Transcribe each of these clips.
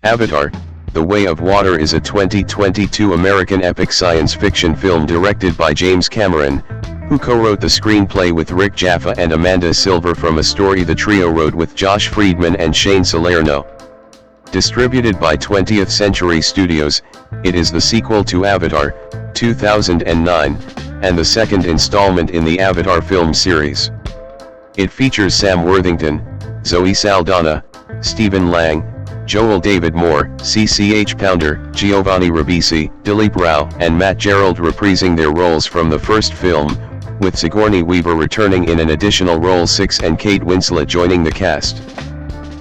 Avatar: The Way of Water is a 2022 American epic science fiction film directed by James Cameron, who co-wrote the screenplay with Rick Jaffa and Amanda Silver from a story the trio wrote with Josh Friedman and Shane Salerno. Distributed by 20th Century Studios, it is the sequel to Avatar, 2009, and the second installment in the Avatar film series. It features Sam Worthington, Zoe Saldaña, Stephen Lang, Joel David Moore, CCH Pounder, Giovanni Ribisi, Dilip Rao, and Matt Gerald reprising their roles from the first film, with Sigourney Weaver returning in an additional role 6 and Kate Winslet joining the cast.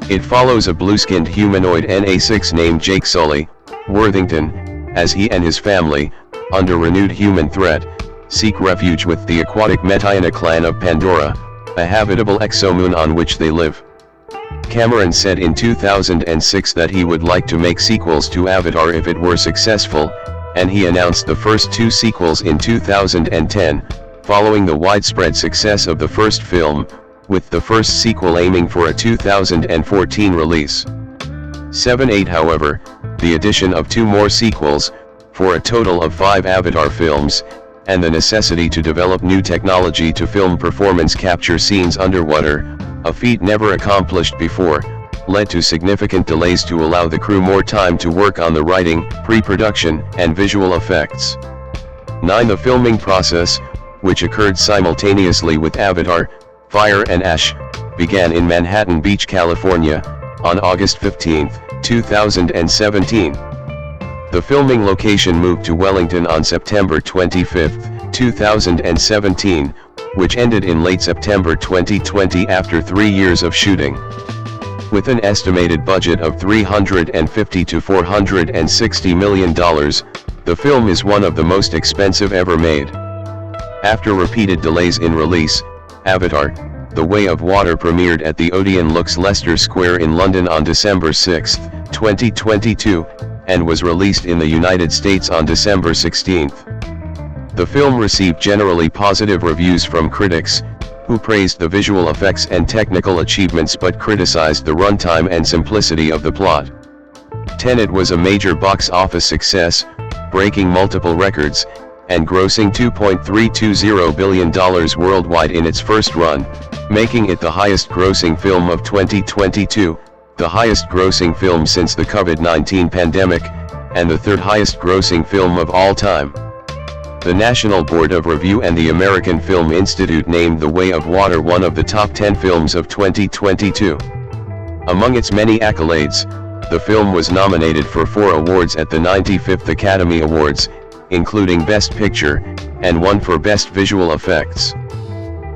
It follows a blue-skinned humanoid NA6 named Jake Sully, Worthington, as he and his family, under renewed human threat, seek refuge with the aquatic Metkayina clan of Pandora, a habitable exomoon on which they live. Cameron said in 2006 that he would like to make sequels to Avatar if it were successful, and he announced the first 2 sequels in 2010, following the widespread success of the first film, with the first sequel aiming for a 2014 release. 7/8 However, the addition of 2 more sequels, for a total of 5 Avatar films, and the necessity to develop new technology to film performance capture scenes underwater, a feat never accomplished before, led to significant delays to allow the crew more time to work on the writing, pre-production, and visual effects. 9 The filming process, which occurred simultaneously with Avatar, Fire and Ash, began in Manhattan Beach, California, on August 15, 2017. The filming location moved to Wellington on September 25, 2017, which ended in late September 2020 after 3 years of shooting. With an estimated budget of $350 to $460 million, the film is one of the most expensive ever made. After repeated delays in release, Avatar: The Way of Water premiered at the Odeon Lux Leicester Square in London on December 6, 2022, and was released in the United States on December 16. The film received generally positive reviews from critics, who praised the visual effects and technical achievements but criticized the runtime and simplicity of the plot. Tenet was a major box office success, breaking multiple records, and grossing $2.320 billion worldwide in its first run, making it the highest-grossing film of 2022, the highest-grossing film since the COVID-19 pandemic, and the third highest-grossing film of all time. The National Board of Review and the American Film Institute named The Way of Water one of the top 10 films of 2022. Among its many accolades, the film was nominated for 4 awards at the 95th Academy Awards, including Best Picture, and 1 for Best Visual Effects.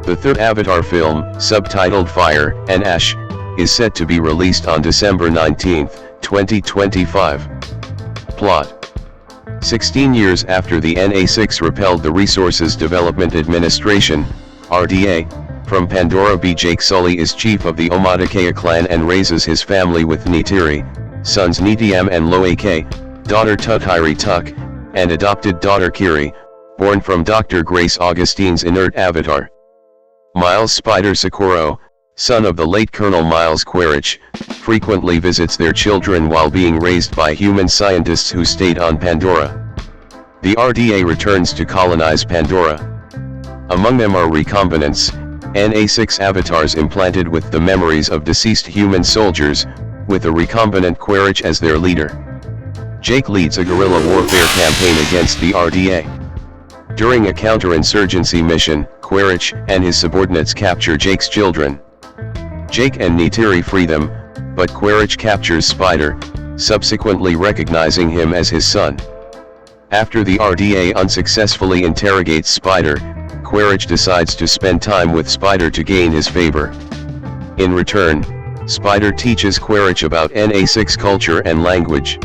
The third Avatar film, subtitled Fire and Ash, is set to be released on December 19, 2025. Plot: 16 years after the NA6 repelled the Resources Development Administration, RDA, from Pandora, Jake Sully is chief of the Metkayina clan and raises his family with Neytiri, sons Neytiri and Loak, daughter Neytiri, and adopted daughter Kiri, born from Dr. Grace Augustine's inert avatar. Miles Spider Socorro, son of the late Colonel Miles Quaritch, frequently visits their children while being raised by human scientists who stayed on Pandora. The RDA returns to colonize Pandora. Among them are recombinants, NA6 avatars implanted with the memories of deceased human soldiers, with a recombinant Quaritch as their leader. Jake leads a guerrilla warfare campaign against the RDA. During a counterinsurgency mission, Quaritch and his subordinates capture Jake's children. Jake and Neytiri free them, but Quaritch captures Spider, subsequently recognizing him as his son. After the RDA unsuccessfully interrogates Spider, Quaritch decides to spend time with Spider to gain his favor. In return, Spider teaches Quaritch about NA6 culture and language.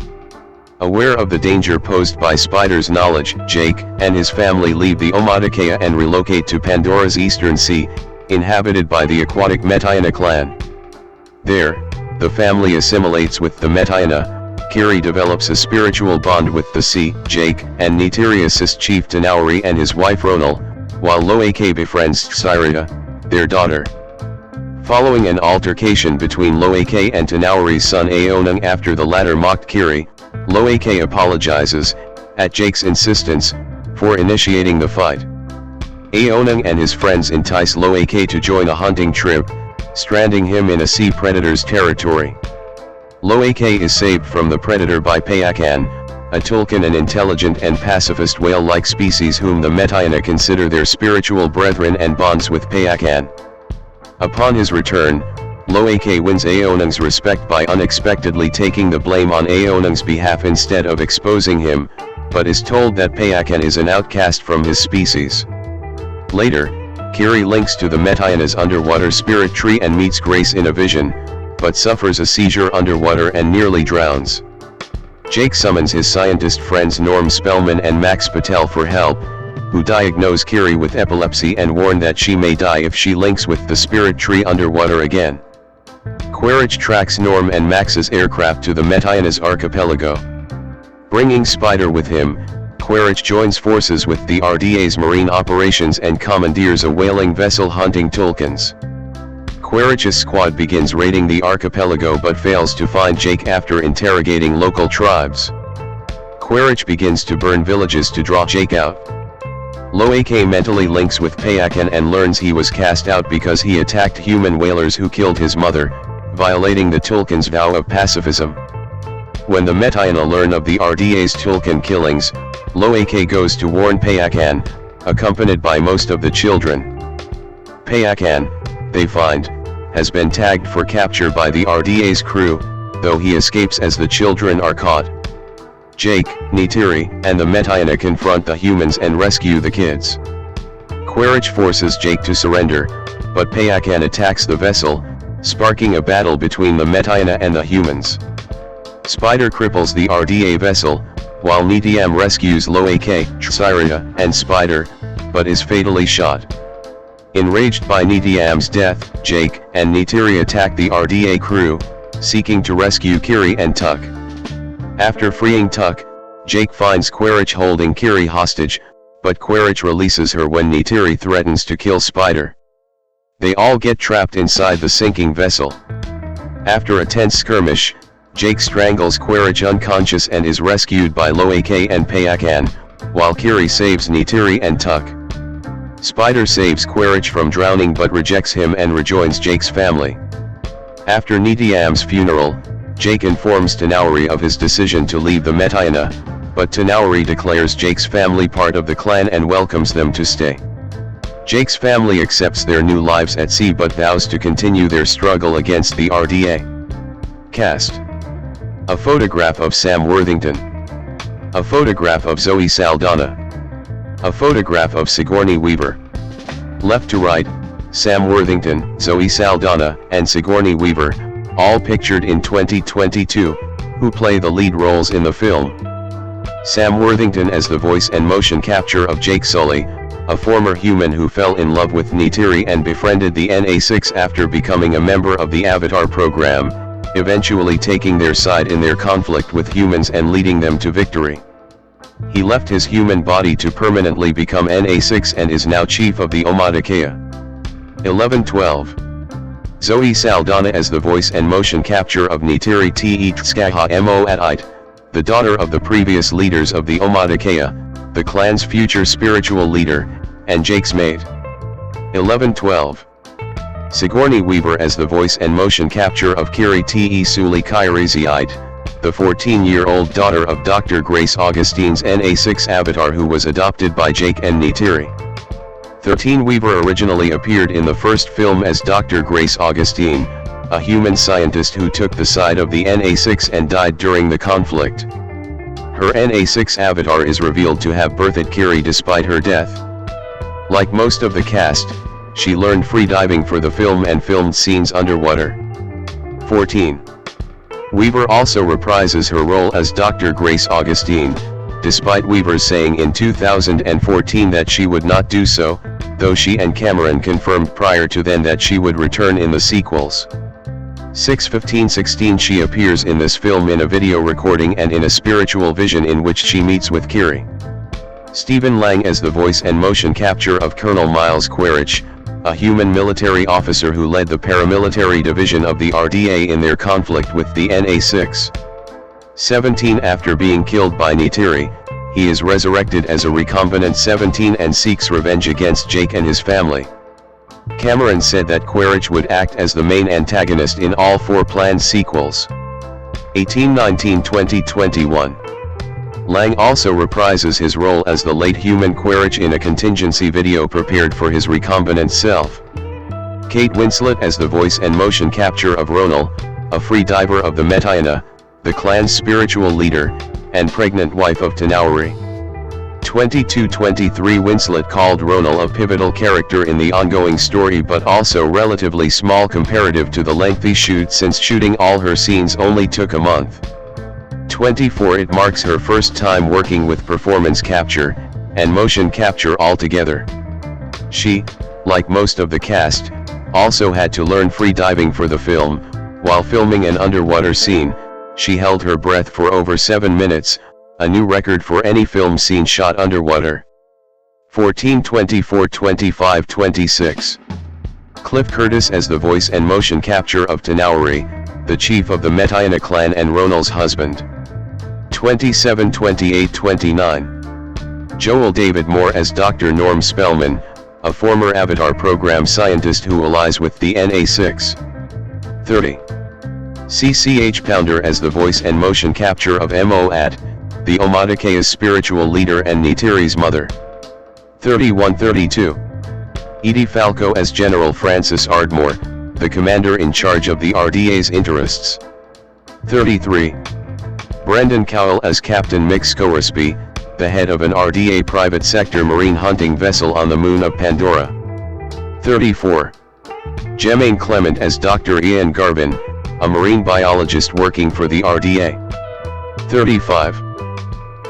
Aware of the danger posed by Spider's knowledge, Jake and his family leave the Metkayina and relocate to Pandora's eastern sea, inhabited by the aquatic Metkayina clan. There, the family assimilates with the Metkayina. Kiri develops a spiritual bond with the sea. Jake and Neytiri assist Chief Tanauri and his wife Ronal, while Loak befriends Syria, their daughter. Following an altercation between Loeke and Tanauri's son Aonung after the latter mocked Kiri, Loeke apologizes, at Jake's insistence, for initiating the fight. Aonung and his friends entice Loeke to join a hunting trip, stranding him in a sea predator's territory. Loeke is saved from the predator by Payakan, a tulkun, an intelligent and pacifist whale-like species whom the Metkayina consider their spiritual brethren, and bonds with Payakan. Upon his return, Loeke wins Aonung's respect by unexpectedly taking the blame on Aonung's behalf instead of exposing him, but is told that Payakan is an outcast from his species. Later, Kiri links to the Metkayina's underwater spirit tree and meets Grace in a vision, but suffers a seizure underwater and nearly drowns. Jake summons his scientist friends Norm Spellman and Max Patel for help, who diagnose Kiri with epilepsy and warn that she may die if she links with the spirit tree underwater again. Quaritch tracks Norm and Max's aircraft to the Metkayina's archipelago. Bringing Spider with him, Quaritch joins forces with the RDA's marine operations and commandeers a whaling vessel hunting tulkuns. Quaritch's squad begins raiding the archipelago but fails to find Jake after interrogating local tribes. Quaritch begins to burn villages to draw Jake out. Loeke mentally links with Payakan and learns he was cast out because he attacked human whalers who killed his mother, violating the tulkun's vow of pacifism. When the Metkayina learn of the RDA's tulkun killings, Loeke goes to warn Payakan, accompanied by most of the children. Payakan, they find, has been tagged for capture by the RDA's crew, though he escapes as the children are caught. Jake, Neytiri, and the Metkayina confront the humans and rescue the kids. Quaritch forces Jake to surrender, but Payakan attacks the vessel, sparking a battle between the Metkayina and the humans. Spider cripples the RDA vessel, while Neytiri rescues Loeke, Trisirida, and Spider, but is fatally shot. Enraged by Neytiri's death, Jake and Neytiri attack the RDA crew, seeking to rescue Kiri and Tuck. After freeing Tuck, Jake finds Quaritch holding Kiri hostage, but Quaritch releases her when Neytiri threatens to kill Spider. They all get trapped inside the sinking vessel. After a tense skirmish, Jake strangles Quaritch unconscious and is rescued by Loeke and Payakan, while Kiri saves Neytiri and Tuck. Spider saves Quaritch from drowning but rejects him and rejoins Jake's family. After Neytiri's funeral, Jake informs Tanauri of his decision to leave the Metkayina, but Tanauri declares Jake's family part of the clan and welcomes them to stay. Jake's family accepts their new lives at sea but vows to continue their struggle against the RDA. Cast: a photograph of Sam Worthington. A photograph of Zoe Saldaña. A photograph of Sigourney Weaver. Left to right, Sam Worthington, Zoe Saldaña, and Sigourney Weaver, all pictured in 2022, who play the lead roles in the film. Sam Worthington as the voice and motion capture of Jake Sully, a former human who fell in love with Neytiri and befriended the NA6 after becoming a member of the Avatar program, eventually taking their side in their conflict with humans and leading them to victory. He left his human body to permanently become NA6 and is now chief of the Metkayina. 1112. Zoe Saldaña as the voice and motion capture of Neytiri Te Tskaha Mo at Ite, the daughter of the previous leaders of the Metkayina, the clan's future spiritual leader, and Jake's mate. 1112. Sigourney Weaver as the voice and motion capture of Kiri Te Suli Kairizi Ite, the 14-year-old daughter of Dr. Grace Augustine's NA6 avatar who was adopted by Jake and Neytiri. 13. Weaver originally appeared in the first film as Dr. Grace Augustine, a human scientist who took the side of the NA6 and died during the conflict. Her NA6 avatar is revealed to have birthed Kiri despite her death. Like most of the cast, she learned freediving for the film and filmed scenes underwater. 14. Weaver also reprises her role as Dr. Grace Augustine, despite Weaver saying in 2014 that she would not do so, though she and Cameron confirmed prior to then that she would return in the sequels. 6/15/16 She appears in this film in a video recording and in a spiritual vision in which she meets with Kiri. Stephen Lang as the voice and motion capture of Colonel Miles Quaritch, a human military officer who led the paramilitary division of the RDA in their conflict with the NA6. 17 After being killed by Neytiri, he is resurrected as a recombinant 17 and seeks revenge against Jake and his family. Cameron said that Quaritch would act as the main antagonist in all 4 planned sequels. 18-19-2021. Lang also reprises his role as the late human Quaritch in a contingency video prepared for his recombinant self. Kate Winslet as the voice and motion capture of Ronal, a free diver of the Metkayina, the clan's spiritual leader, and pregnant wife of Tanawari. 22-23 Winslet called Ronal a pivotal character in the ongoing story, but also relatively small comparative to the lengthy shoot, since shooting all her scenes only took a month. 24 It marks her first time working with performance capture and motion capture altogether. She, like most of the cast, also had to learn free diving for the film. While filming an underwater scene, she held her breath for over 7 minutes, a new record for any film scene shot underwater. 14-24-25-26. Cliff Curtis as the voice and motion capture of Tanawari, the chief of the Metkayina clan and Ronal's husband. 27-28-29. Joel David Moore as Dr. Norm Spellman, a former Avatar program scientist who allies with the NA6. 30. CCH Pounder as the voice and motion capture of Moat, the Omatakaya's spiritual leader and Neytiri's mother. 31-32. Edie Falco as General Francis Ardmore, the commander in charge of the RDA's interests. 33. Brendan Cowell as Captain Mick Scoresby, the head of an RDA private sector marine hunting vessel on the moon of Pandora. 34. Jemaine Clement as Dr. Ian Garvin, a marine biologist working for the RDA. 35.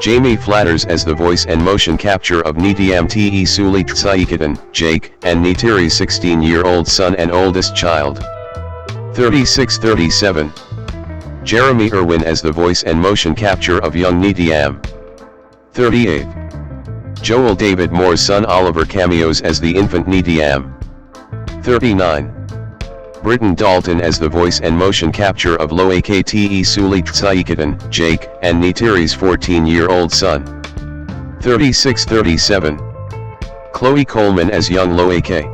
Jamie Flatters as the voice and motion capture of Neytiri Sullys, Jake, and Neytiri's 16-year-old son and oldest child. 36-37. Jeremy Irwin as the voice and motion capture of young Neytiri. 38. Joel David Moore's son Oliver cameos as the infant Neytiri. 39. Britton Dalton as the voice and motion capture of Loakte Sullys, Jake, and Neytiri's 14-year-old son. 36-37. Chloe Coleman as young Loake.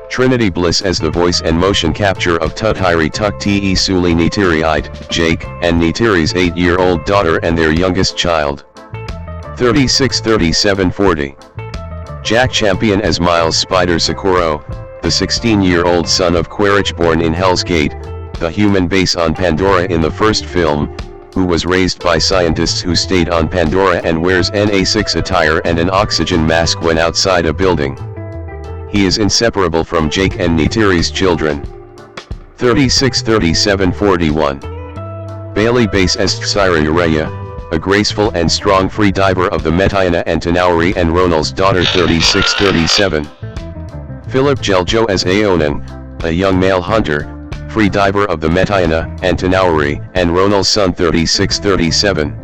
Trinity Bliss as the voice and motion capture of Tutiri Tukte Suli Neytiri, Jake, and Neytiri's 8-year-old daughter and their youngest child. 36-37-40. Jack Champion as Miles Spider Socorro, the 16-year-old son of Quaritch born in Hell's Gate, the human base on Pandora in the first film, who was raised by scientists who stayed on Pandora and wears NA6 attire and an oxygen mask when outside a building. He is inseparable from Jake and Neytiri's children. 36-37-41. Bailey Bass as Tsaira Ureya, a graceful and strong free diver of the Metkayina and Tanawari and Ronal's daughter. 36-37. Philip Jeljo as Aonan, a young male hunter, free diver of the Metkayina and Tanawari and Ronal's son. 36-37.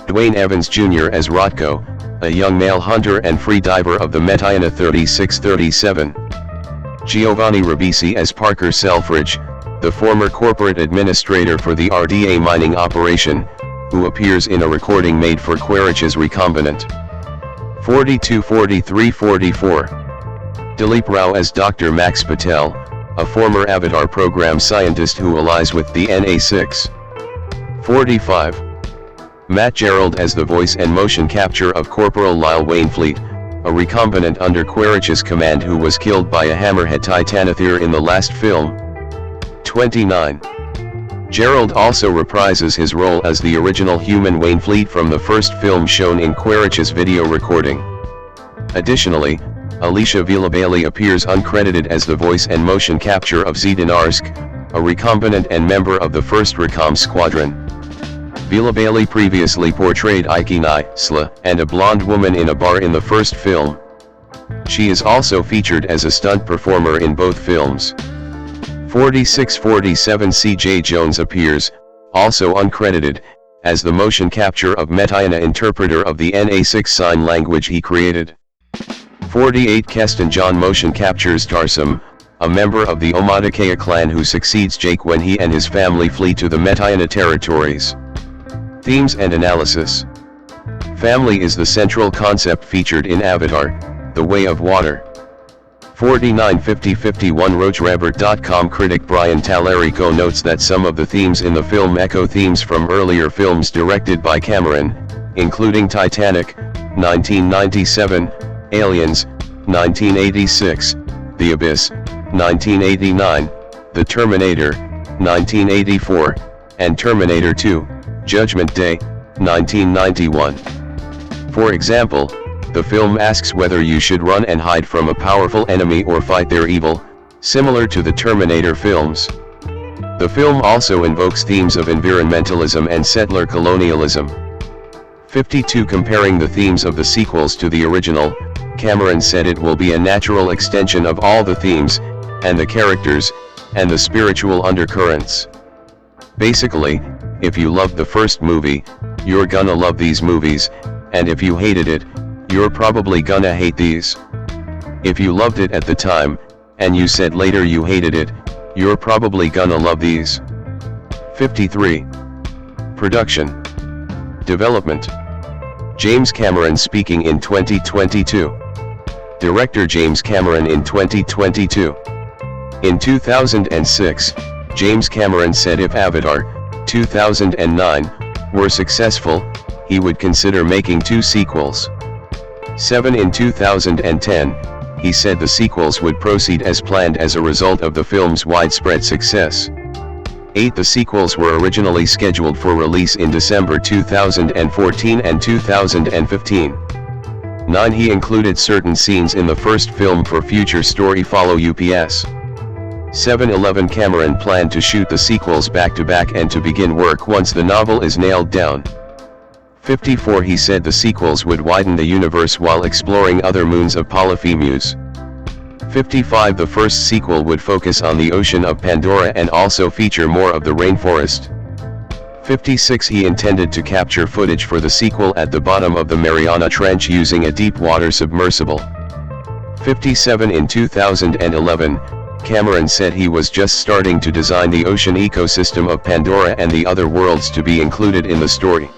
Dwayne Evans Jr. as Rotko, a young male hunter and free diver of the Metkayina. 36-37. Giovanni Ribisi as Parker Selfridge, the former corporate administrator for the RDA mining operation, who appears in a recording made for Quaritch's recombinant. 42-43-44. Dilip Rao as Dr. Max Patel, a former Avatar program scientist who allies with the NA6. 45. Matt Gerald as the voice and motion capture of Corporal Lyle Wainfleet, a recombinant under Quaritch's command who was killed by a hammerhead Titanothere in the last film. 29. Gerald also reprises his role as the original human Wainfleet from the first film shown in Quaritch's video recording. Additionally, Alicia Villabailey appears uncredited as the voice and motion capture of Zidinarsk, a recombinant and member of the 1st Recom Squadron. Villabailey previously portrayed Metkayina, Sla, and a blonde woman in a bar in the first film. She is also featured as a stunt performer in both films. 46-47 C.J. Jones appears, also uncredited, as the motion capture of Metkayina interpreter of the NA6 sign language he created. 48 Keston John motion captures Tarsum, a member of the Metkayina clan who succeeds Jake when he and his family flee to the Metkayina territories. Themes and analysis. Family is the central concept featured in Avatar, The Way of Water. 495051 RoachRebert.com critic Brian Tallarico notes that some of the themes in the film echo themes from earlier films directed by Cameron, including Titanic, 1997, Aliens, 1986, The Abyss, 1989, The Terminator, 1984, and Terminator 2, Judgment Day, 1991. For example, the film asks whether you should run and hide from a powerful enemy or fight their evil, similar to the Terminator films. The film also invokes themes of environmentalism and settler colonialism. 52 Comparing the themes of the sequels to the original, Cameron said it will be a natural extension of all the themes, and the characters, and the spiritual undercurrents. Basically, if you loved the first movie, you're gonna love these movies, and if you hated it, you're probably gonna hate these. If you loved it at the time, and you said later you hated it, you're probably gonna love these. 53. Production. Development. James Cameron speaking in 2022. Director James Cameron in 2022. In 2006, James Cameron said if Avatar, 2009, were successful, he would consider making 2 sequels. 7 In 2010, he said the sequels would proceed as planned as a result of the film's widespread success. 8 The sequels were originally scheduled for release in December 2014 and 2015. 9 He included certain scenes in the first film for future story follow UPS. 7-11 Cameron planned to shoot the sequels back-to-back and to begin work once the novel is nailed down. 54 He said the sequels would widen the universe while exploring other moons of Polyphemus. 55 The first sequel would focus on the ocean of Pandora and also feature more of the rainforest. 56 He intended to capture footage for the sequel at the bottom of the Mariana Trench using a deep water submersible. 57 In 2011, Cameron said he was just starting to design the ocean ecosystem of Pandora and the other worlds to be included in the story.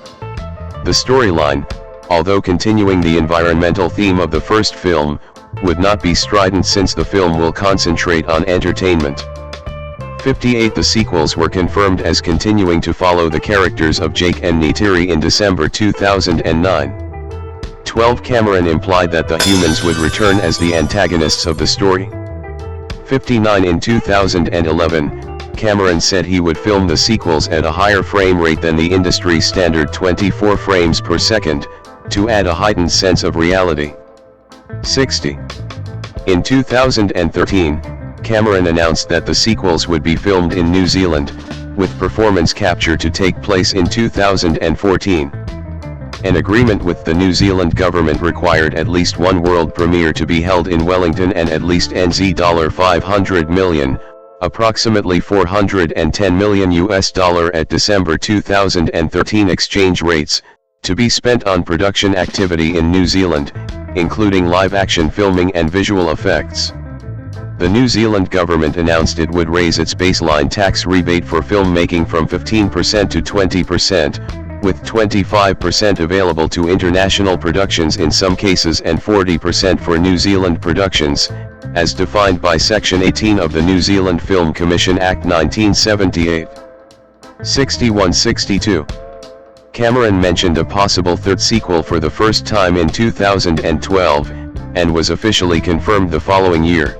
The storyline, although continuing the environmental theme of the first film, would not be strident since the film will concentrate on entertainment. 58 The sequels were confirmed as continuing to follow the characters of Jake and Neytiri in December 2009. 12 Cameron implied that the humans would return as the antagonists of the story. 59 In 2011, Cameron said he would film the sequels at a higher frame rate than the industry standard 24 frames per second, to add a heightened sense of reality. 60. In 2013, Cameron announced that the sequels would be filmed in New Zealand, with performance capture to take place in 2014. An agreement with the New Zealand government required at least one world premiere to be held in Wellington and at least $500 million, approximately $410 million at December 2013 exchange rates, to be spent on production activity in New Zealand, including live-action filming and visual effects. The New Zealand government announced it would raise its baseline tax rebate for filmmaking from 15% to 20%, with 25% available to international productions in some cases and 40% for New Zealand productions, as defined by Section 18 of the New Zealand Film Commission Act 1978. 61-62. Cameron mentioned a possible third sequel for the first time in 2012, and was officially confirmed the following year.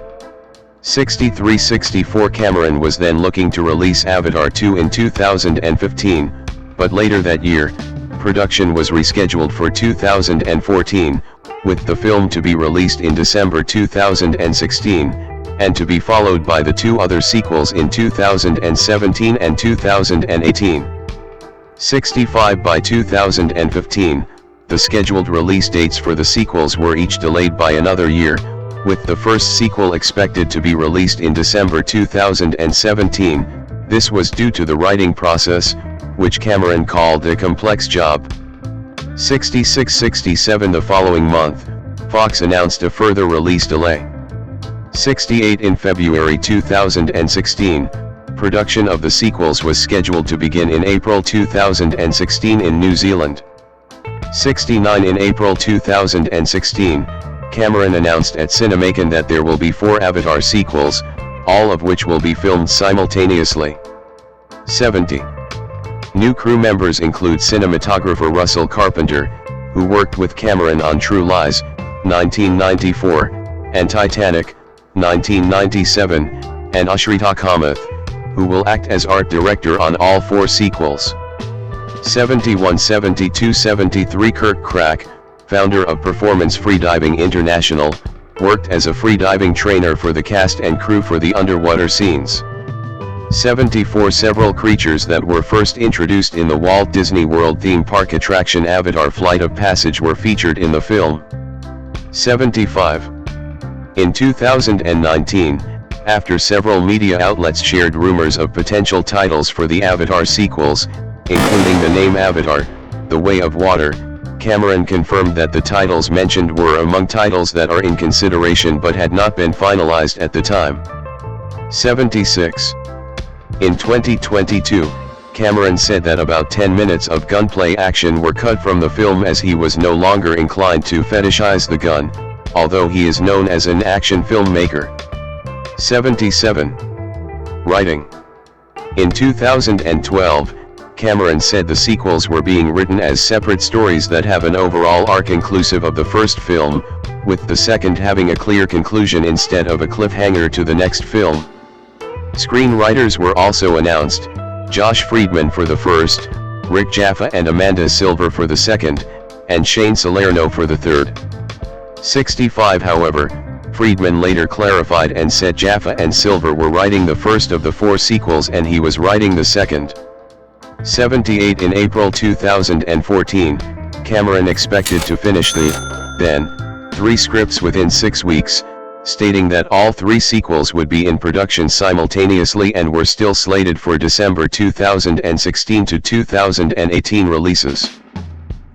63-64 Cameron was then looking to release Avatar 2 in 2015, but later that year, production was rescheduled for 2014, with the film to be released in December 2016, and to be followed by the 2 other sequels in 2017 and 2018. 65 By 2015, the scheduled release dates for the sequels were each delayed by another year, with the first sequel expected to be released in December 2017. This was due to the writing process, which Cameron called a complex job. 66-67 The following month, Fox announced a further release delay. 68 In February 2016, production of the sequels was scheduled to begin in April 2016 in New Zealand. 69 In April 2016, Cameron announced at Cinemacon that there will be 4 Avatar sequels, all of which will be filmed simultaneously. 70. New crew members include cinematographer Russell Carpenter, who worked with Cameron on True Lies, 1994, and Titanic, 1997, and Ashrita Kamath, who will act as art director on all 4 sequels. 71 72 73 Kirk Crack, founder of Performance Freediving International, worked as a freediving trainer for the cast and crew for the underwater scenes. 74 Several creatures that were first introduced in the Walt Disney World theme park attraction Avatar Flight of Passage were featured in the film. 75. In 2019, after several media outlets shared rumors of potential titles for the Avatar sequels, including the name Avatar, The Way of Water, Cameron confirmed that the titles mentioned were among titles that are in consideration but had not been finalized at the time. 76. In 2022, Cameron said that about 10 minutes of gunplay action were cut from the film as he was no longer inclined to fetishize the gun, although he is known as an action filmmaker. 77. Writing. In 2012, Cameron said the sequels were being written as separate stories that have an overall arc inclusive of the first film, with the second having a clear conclusion instead of a cliffhanger to the next film. Screenwriters were also announced: Josh Friedman for the first, Rick Jaffa and Amanda Silver for the second, and Shane Salerno for the third. 65 However, Friedman later clarified and said Jaffa and Silver were writing the first of the 4 sequels and he was writing the second. 78 In April 2014, Cameron expected to finish the, then, 3 scripts within 6 weeks, stating that all 3 sequels would be in production simultaneously and were still slated for December 2016 to 2018 releases.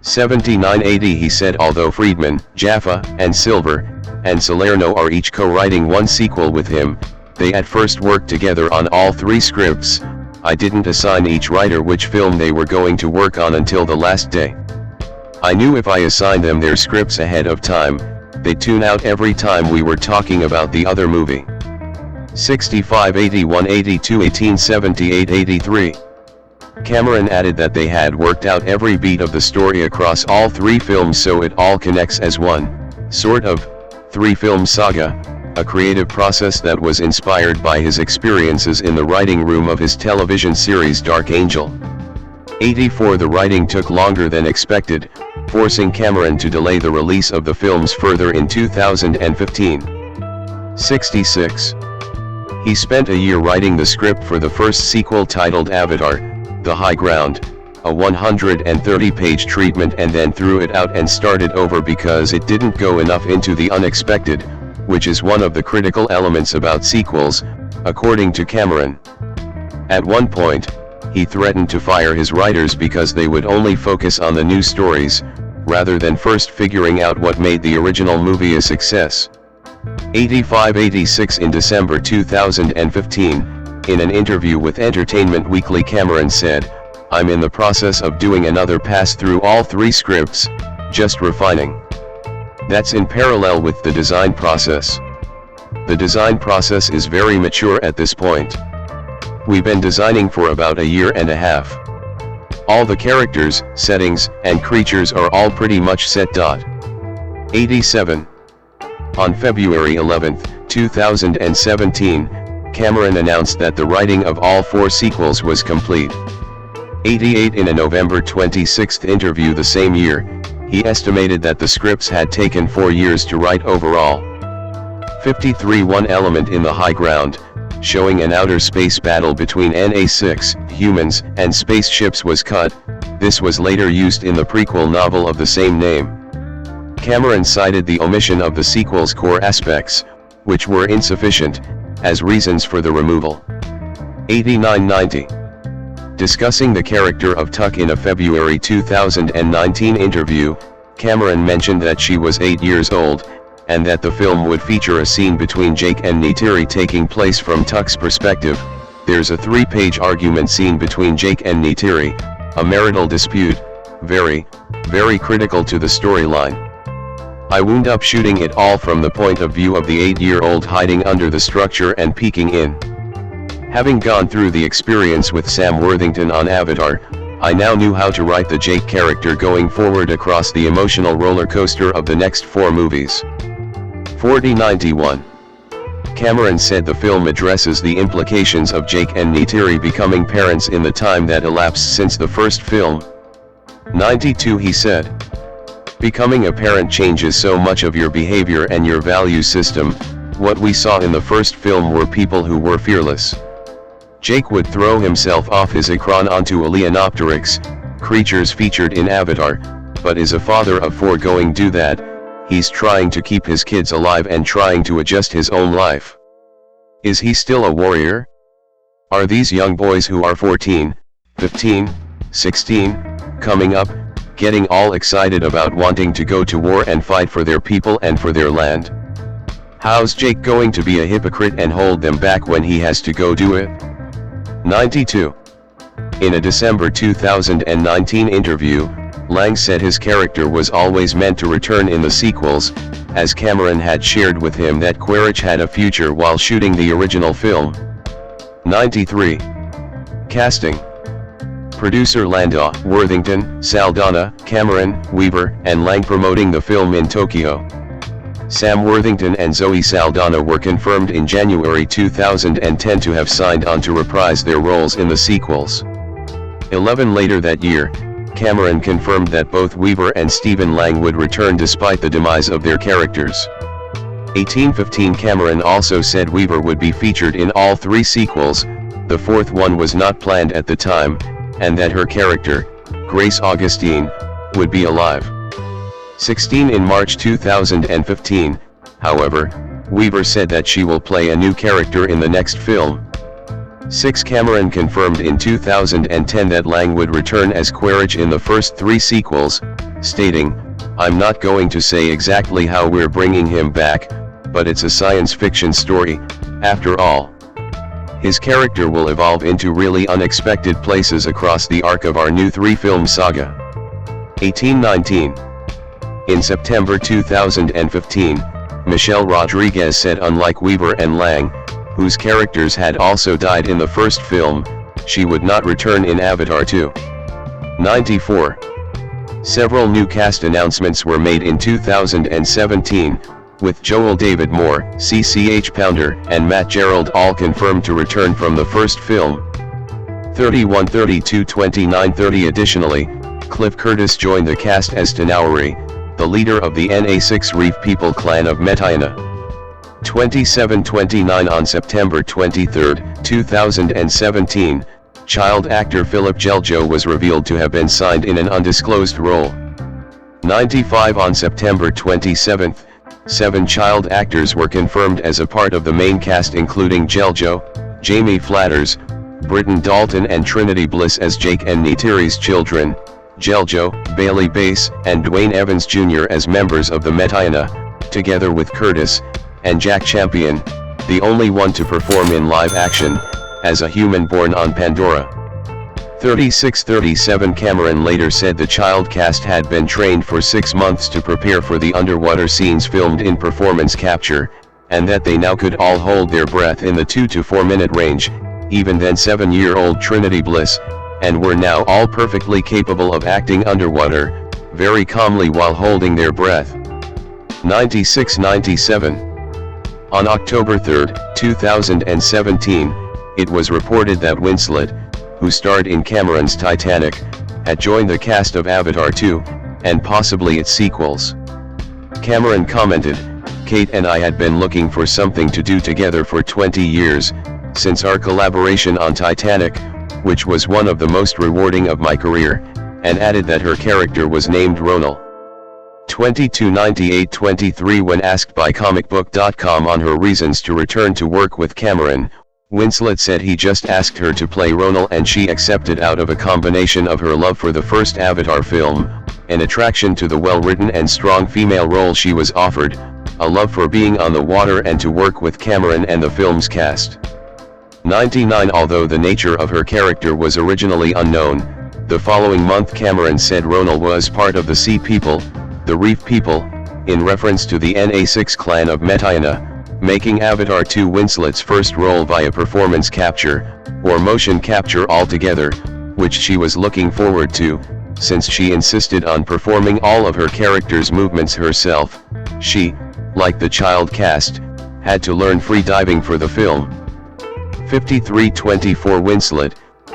79 He said although Friedman, Jaffa, and Silver, and Salerno are each co-writing 1 sequel with him, they at first worked together on all 3 scripts. I didn't assign each writer which film they were going to work on until the last day. I knew if I assigned them their scripts ahead of time, they'd tune out every time we were talking about the other movie. 65 81 82 18 78 83. Cameron added that they had worked out every beat of the story across all 3 films so it all connects as one, sort of, 3-film saga, a creative process that was inspired by his experiences in the writing room of his television series Dark Angel. 84 The writing took longer than expected, forcing Cameron to delay the release of the films further in 2015. 66. He spent a year writing the script for the first sequel titled Avatar: The High Ground, a 130-page treatment, and then threw it out and started over because it didn't go enough into the unexpected, which is one of the critical elements about sequels, according to Cameron. At one point, he threatened to fire his writers because they would only focus on the new stories, rather than first figuring out what made the original movie a success. 85-86 In December 2015, in an interview with Entertainment Weekly, Cameron said, "I'm in the process of doing another pass through all 3 scripts, just refining. That's in parallel with the design process. The design process is very mature at this point. We've been designing for about a year and a half. All the characters, settings, and creatures are all pretty much set. 87. On February 11, 2017, Cameron announced that the writing of all 4 sequels was complete. 88 In a November 26 interview the same year, he estimated that the scripts had taken 4 years to write overall. 53 One element in The High Ground, showing an outer space battle between NA6, humans, and spaceships was cut. This was later used in the prequel novel of the same name. Cameron cited the omission of the sequel's core aspects, which were insufficient, as reasons for the removal. 89-90. Discussing the character of Tuck in a February 2019 interview, Cameron mentioned that she was 8 years old, and that the film would feature a scene between Jake and Neytiri taking place from Tuck's perspective. There's a 3-page argument scene between Jake and Neytiri, a marital dispute, very critical to the storyline. I wound up shooting it all from the point of view of the 8-year-old hiding under the structure and peeking in. Having gone through the experience with Sam Worthington on Avatar, I now knew how to write the Jake character going forward across the emotional roller coaster of the next 4 movies. 4091. Cameron said the film addresses the implications of Jake and Neytiri becoming parents in the time that elapsed since the first film. 92. He said, "Becoming a parent changes so much of your behavior and your value system. What we saw in the first film were people who were fearless. Jake would throw himself off his Ikran onto a Leonopteryx, creatures featured in Avatar, but is a father of 4 going do that. He's trying to keep his kids alive and trying to adjust his own life. Is he still a warrior? Are these young boys who are 14, 15, 16, coming up, getting all excited about wanting to go to war and fight for their people and for their land? How's Jake going to be a hypocrite and hold them back when he has to go do it?" 92. In a December 2019 interview, Lang said his character was always meant to return in the sequels, as Cameron had shared with him that Quaritch had a future while shooting the original film. 93. Casting. Producer Landau, Worthington, Saldaña, Cameron, Weaver, and Lang promoting the film in Tokyo. Sam Worthington and Zoe Saldaña were confirmed in January 2010 to have signed on to reprise their roles in the sequels. 11 later that year, Cameron confirmed that both Weaver and Stephen Lang would return despite the demise of their characters. 1815. Cameron also said Weaver would be featured in all 3 sequels, the 4th one was not planned at the time, and that her character, Grace Augustine, would be alive. 16. In March 2015, however, Weaver said that she will play a new character in the next film. 6. Cameron confirmed in 2010 that Lang would return as Quaritch in the first 3 sequels, stating, "I'm not going to say exactly how we're bringing him back, but it's a science fiction story, after all. His character will evolve into really unexpected places across the arc of our new 3-film saga." 1819. In September 2015, Michelle Rodriguez said unlike Weaver and Lang, whose characters had also died in the first film, she would not return in Avatar 2. 94. Several new cast announcements were made in 2017, with Joel David Moore, CCH Pounder, and Matt Gerald all confirmed to return from the first film. 31. 32. 29. 30. Additionally, Cliff Curtis joined the cast as Tanawari, the leader of the NA6 Reef People clan of Metkayina. 27. 29. On September 23, 2017, child actor Philip Jeljo was revealed to have been signed in an undisclosed role. 95. On September 27, 7 child actors were confirmed as a part of the main cast, including Jeljo, Jamie Flatters, Britton Dalton and Trinity Bliss as Jake and Neytiri's children, Jeljo, Bailey Bass, and Dwayne Evans Jr. as members of the Metkayina, together with Curtis, and Jack Champion, the only one to perform in live action, as a human born on Pandora. 36. 37. Cameron later said the child cast had been trained for 6 months to prepare for the underwater scenes filmed in performance capture, and that they now could all hold their breath in the 2 to 4 minute range, even then 7-year-old Trinity Bliss, and were now all perfectly capable of acting underwater, very calmly while holding their breath. 96. 97. On October 3, 2017, it was reported that Winslet, who starred in Cameron's Titanic, had joined the cast of Avatar 2, and possibly its sequels. Cameron commented, "Kate and I had been looking for something to do together for 20 years, since our collaboration on Titanic, which was one of the most rewarding of my career," and added that her character was named Ronal. 2298. 23. When asked by comicbook.com on her reasons to return to work with Cameron, Winslet said he just asked her to play Ronal and she accepted out of a combination of her love for the first Avatar film, an attraction to the well-written and strong female role she was offered, a love for being on the water and to work with Cameron and the film's cast. 99 Although the nature of her character was originally unknown, the following month Cameron said Ronal was part of the Sea People, the Reef People, in reference to the Na6 clan of Metkayina, making Avatar 2 Winslet's first role via performance capture, or motion capture altogether, which she was looking forward to, since she insisted on performing all of her character's movements herself. She, like the child cast, had to learn free diving for the film. 53-24 Winslet,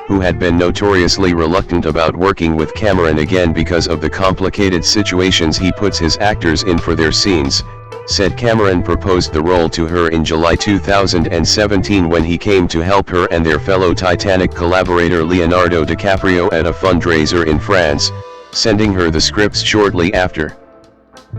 who had been notoriously reluctant about working with Cameron again because of the complicated situations he puts his actors in for their scenes, said Cameron proposed the role to her in July 2017 when he came to help her and their fellow Titanic collaborator Leonardo DiCaprio at a fundraiser in France, sending her the scripts shortly after.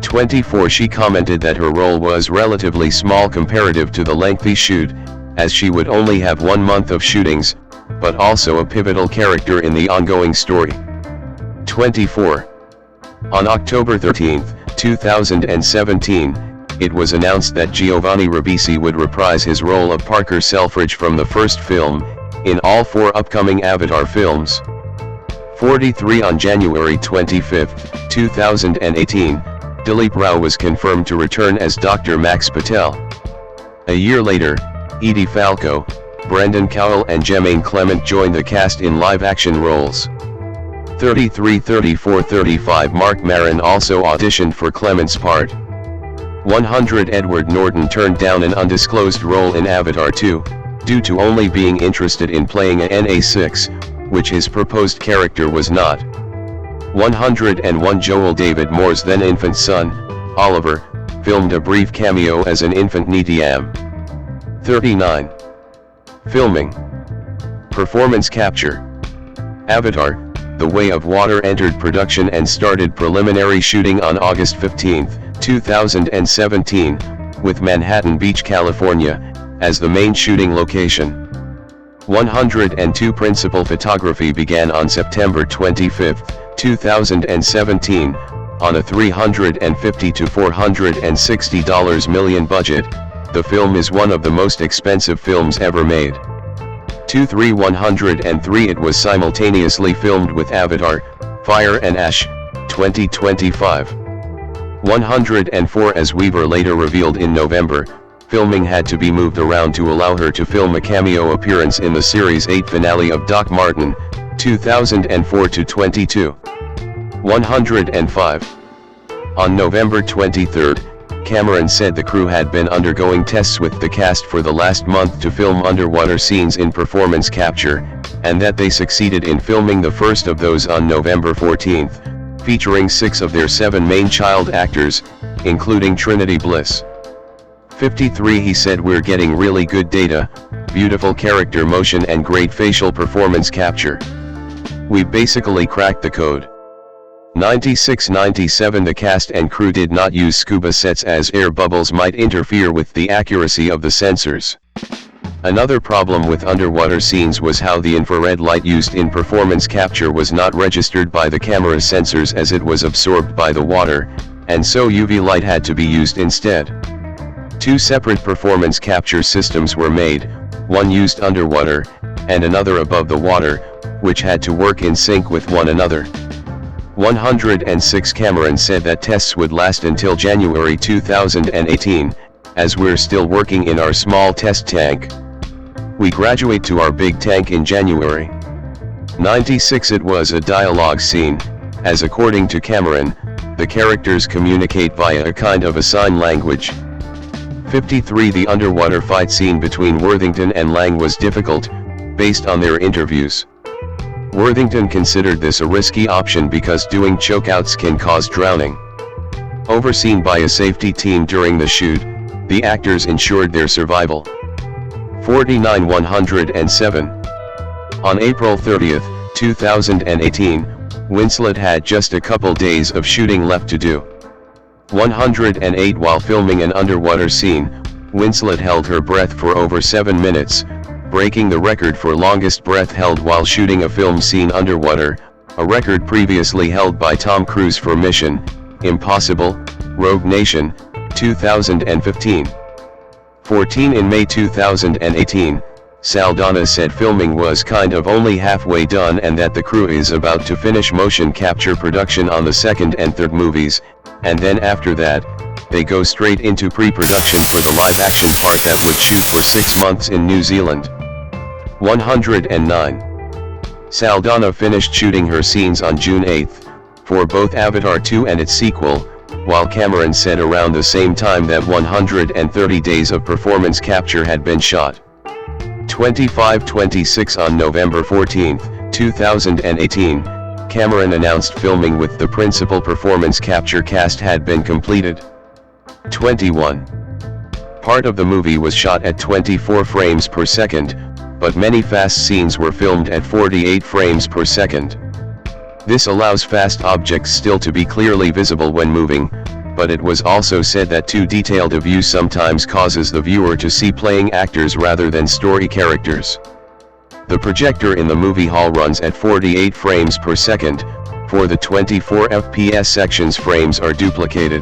24 She commented that her role was relatively small comparative to the lengthy shoot, as she would only have 1 month of shootings, but also a pivotal character in the ongoing story. 24. On October 13, 2017, it was announced that Giovanni Ribisi would reprise his role of Parker Selfridge from the first film, in all 4 upcoming Avatar films. 43 On January 25, 2018, Dilip Rao was confirmed to return as Dr. Max Patel. A year later, Edie Falco, Brendan Cowell and Jermaine Clement joined the cast in live-action roles. 33 34 35 Mark Maron also auditioned for Clement's part. 100 Edward Norton turned down an undisclosed role in Avatar 2, due to only being interested in playing a Na6, which his proposed character was not. 101 Joel David Moore's then infant son, Oliver, filmed a brief cameo as an infant Neytiri. 39. Filming. Performance capture. Avatar, The Way of Water entered production and started preliminary shooting on August 15, 2017, with Manhattan Beach, California, as the main shooting location. 102 Principal photography began on September 25, 2017, on a $350 to $460 million budget. The film is one of the most expensive films ever made. 103 It was simultaneously filmed with Avatar, Fire and Ash, 2025. 104 As Weaver later revealed in November, filming had to be moved around to allow her to film a cameo appearance in the Series 8 finale of Doc Martin, 2004-22. 105. On November 23, Cameron said the crew had been undergoing tests with the cast for the last month to film underwater scenes in performance capture, and that they succeeded in filming the first of those on November 14, featuring 6 of their 7 main child actors, including Trinity Bliss. 53 He said we're getting really good data, beautiful character motion and great facial performance capture. We basically cracked the code. 96-97 The cast and crew did not use scuba sets as air bubbles might interfere with the accuracy of the sensors. Another problem with underwater scenes was how the infrared light used in performance capture was not registered by the camera sensors as it was absorbed by the water, and so UV light had to be used instead. 2 separate performance capture systems were made, one used underwater, and another above the water, which had to work in sync with one another. 106 Cameron said that tests would last until January 2018, as we're still working in our small test tank. We graduate to our big tank in January. 96 It was a dialogue scene, as according to Cameron, the characters communicate via a kind of a sign language. 53 The underwater fight scene between Worthington and Lang was difficult, based on their interviews. Worthington considered this a risky option because doing chokeouts can cause drowning. Overseen by a safety team during the shoot, the actors ensured their survival. 49 107. On April 30, 2018, Winslet had just a couple days of shooting left to do. 108 While filming an underwater scene, Winslet held her breath for over 7 minutes, breaking the record for longest breath held while shooting a film scene underwater, a record previously held by Tom Cruise for Mission Impossible, Rogue Nation, 2015. 14 In May 2018, Saldaña said filming was kind of only halfway done and that the crew is about to finish motion capture production on the second and third movies, and then after that, they go straight into pre-production for the live-action part that would shoot for 6 months in New Zealand. 109. Saldaña finished shooting her scenes on June 8, for both Avatar 2 and its sequel, while Cameron said around the same time that 130 days of performance capture had been shot. 25-26 On November 14, 2018, Cameron announced filming with the principal performance capture cast had been completed. 21. Part of the movie was shot at 24 frames per second, but many fast scenes were filmed at 48 frames per second. This allows fast objects still to be clearly visible when moving, but it was also said that too detailed a view sometimes causes the viewer to see playing actors rather than story characters. The projector in the movie hall runs at 48 frames per second, for the 24 FPS sections frames are duplicated.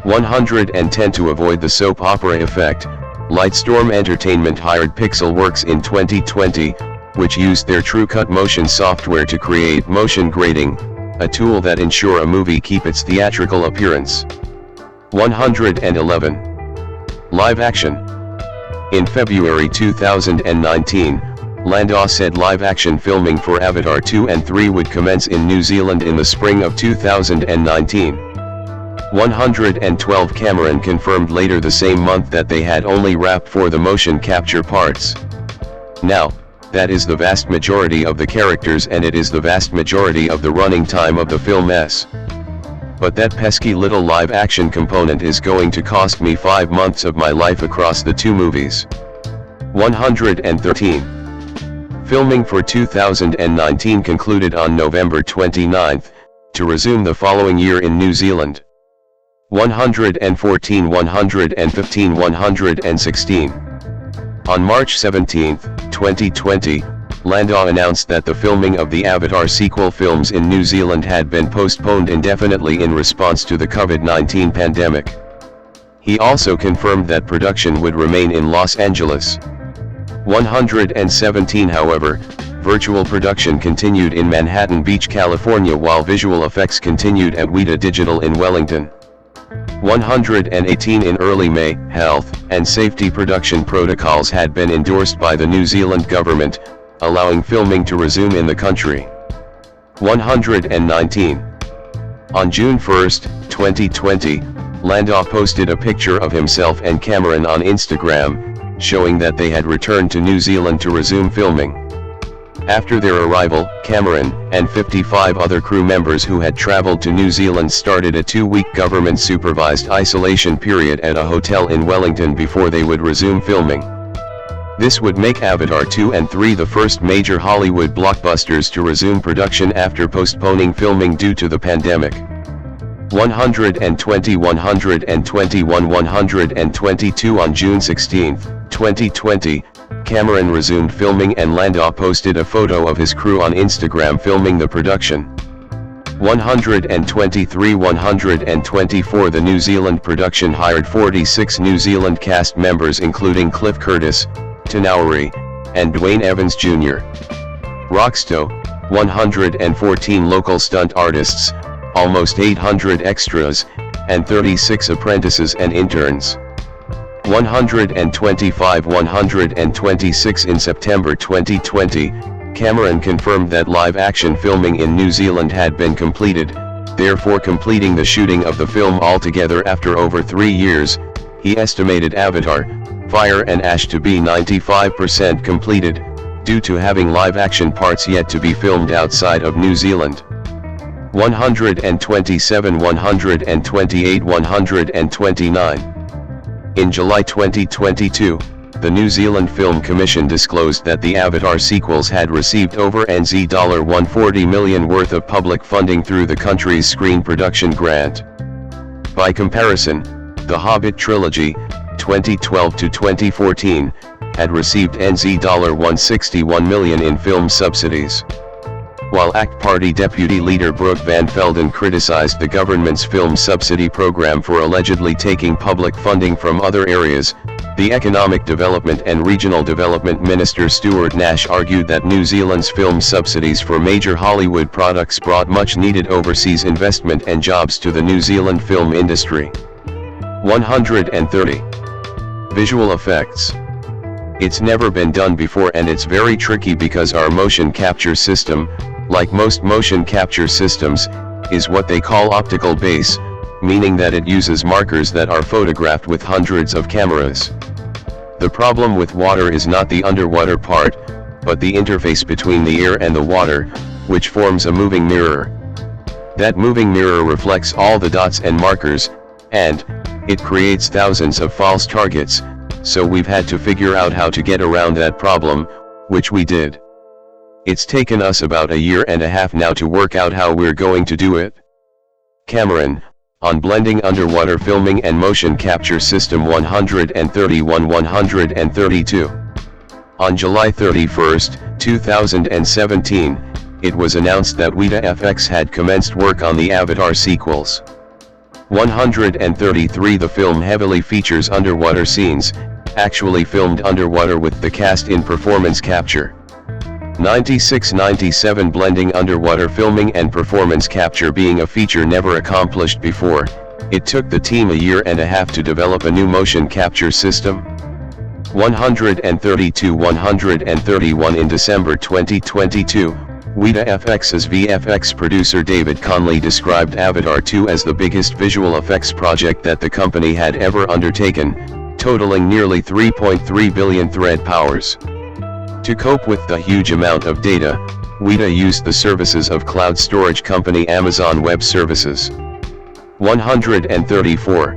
110 To avoid the soap opera effect, Lightstorm Entertainment hired Pixelworks in 2020, which used their TrueCut motion software to create motion grading, a tool that ensure a movie keep its theatrical appearance. 111. Live action. In February 2019, Landau said live-action filming for Avatar 2 and 3 would commence in New Zealand in the spring of 2019. 112 Cameron confirmed later the same month that they had only wrapped for the motion capture parts. Now, that is the vast majority of the characters and it is the vast majority of the running time of the film s. But that pesky little live-action component is going to cost me 5 months of my life across the 2 movies. 113. Filming for 2019 concluded on November 29, to resume the following year in New Zealand. 114, 115, 116. On March 17, 2020, Landau announced that the filming of the Avatar sequel films in New Zealand had been postponed indefinitely in response to the COVID-19 pandemic. He also confirmed that production would remain in Los Angeles. 117 However, virtual production continued in Manhattan Beach, California while visual effects continued at Weta Digital in Wellington. 118 In early May, health and safety production protocols had been endorsed by the New Zealand government, allowing filming to resume in the country. 119. On June 1, 2020, Landau posted a picture of himself and Cameron on Instagram, showing that they had returned to New Zealand to resume filming. After their arrival, Cameron and 55 other crew members who had traveled to New Zealand started a 2-week government-supervised isolation period at a hotel in Wellington before they would resume filming. This would make Avatar 2 and 3 the first major Hollywood blockbusters to resume production after postponing filming due to the pandemic. 120, 121, 122 On June 16, 2020, Cameron resumed filming and Landau posted a photo of his crew on Instagram filming the production. 123, 124 The New Zealand production hired 46 New Zealand cast members including Cliff Curtis, Tanauri, and Dwayne Evans Jr. Roxto, 114 local stunt artists, almost 800 extras, and 36 apprentices and interns. 125, 126 In September 2020, Cameron confirmed that live-action filming in New Zealand had been completed, therefore completing the shooting of the film altogether after over 3 years. He estimated Avatar, Fire and Ash to be 95% completed, due to having live-action parts yet to be filmed outside of New Zealand. 127, 128, 129. In July 2022, the New Zealand Film Commission disclosed that the Avatar sequels had received over $140 million worth of public funding through the country's Screen Production Grant. By comparison, The Hobbit trilogy, 2012 to 2014, had received $161 million in film subsidies. while ACT Party Deputy Leader Brooke Van Velden criticized the government's film subsidy program for allegedly taking public funding from other areas, the Economic Development and Regional Development Minister Stuart Nash argued that New Zealand's film subsidies for major Hollywood products brought much-needed overseas investment and jobs to the New Zealand film industry. 130. Visual effects. It's never been done before, and it's very tricky because our motion capture system, like most motion capture systems, is what they call optical base, meaning that it uses markers that are photographed with hundreds of cameras. The problem with water is not the underwater part, but the interface between the air and the water, which forms a moving mirror. That moving mirror reflects all the dots and markers, and it creates thousands of false targets, so we've had to figure out how to get around that problem, which we did. It's taken us about a year and a half now to work out how we're going to do it. Cameron, on blending underwater filming and motion capture system 131-132. On July 31, 2017, it was announced that Weta FX had commenced work on the Avatar sequels. 133. The film heavily features underwater scenes, actually filmed underwater with the cast in performance capture. 96-97. Blending underwater filming and performance capture being a feature never accomplished before, it took the team a year and a half to develop a new motion capture system. 132-131. In December 2022, Weta FX's VFX producer David Conley described Avatar 2 as the biggest visual effects project that the company had ever undertaken, totaling nearly 3.3 billion thread powers. To cope with the huge amount of data, Weta used the services of cloud storage company Amazon Web Services. 134.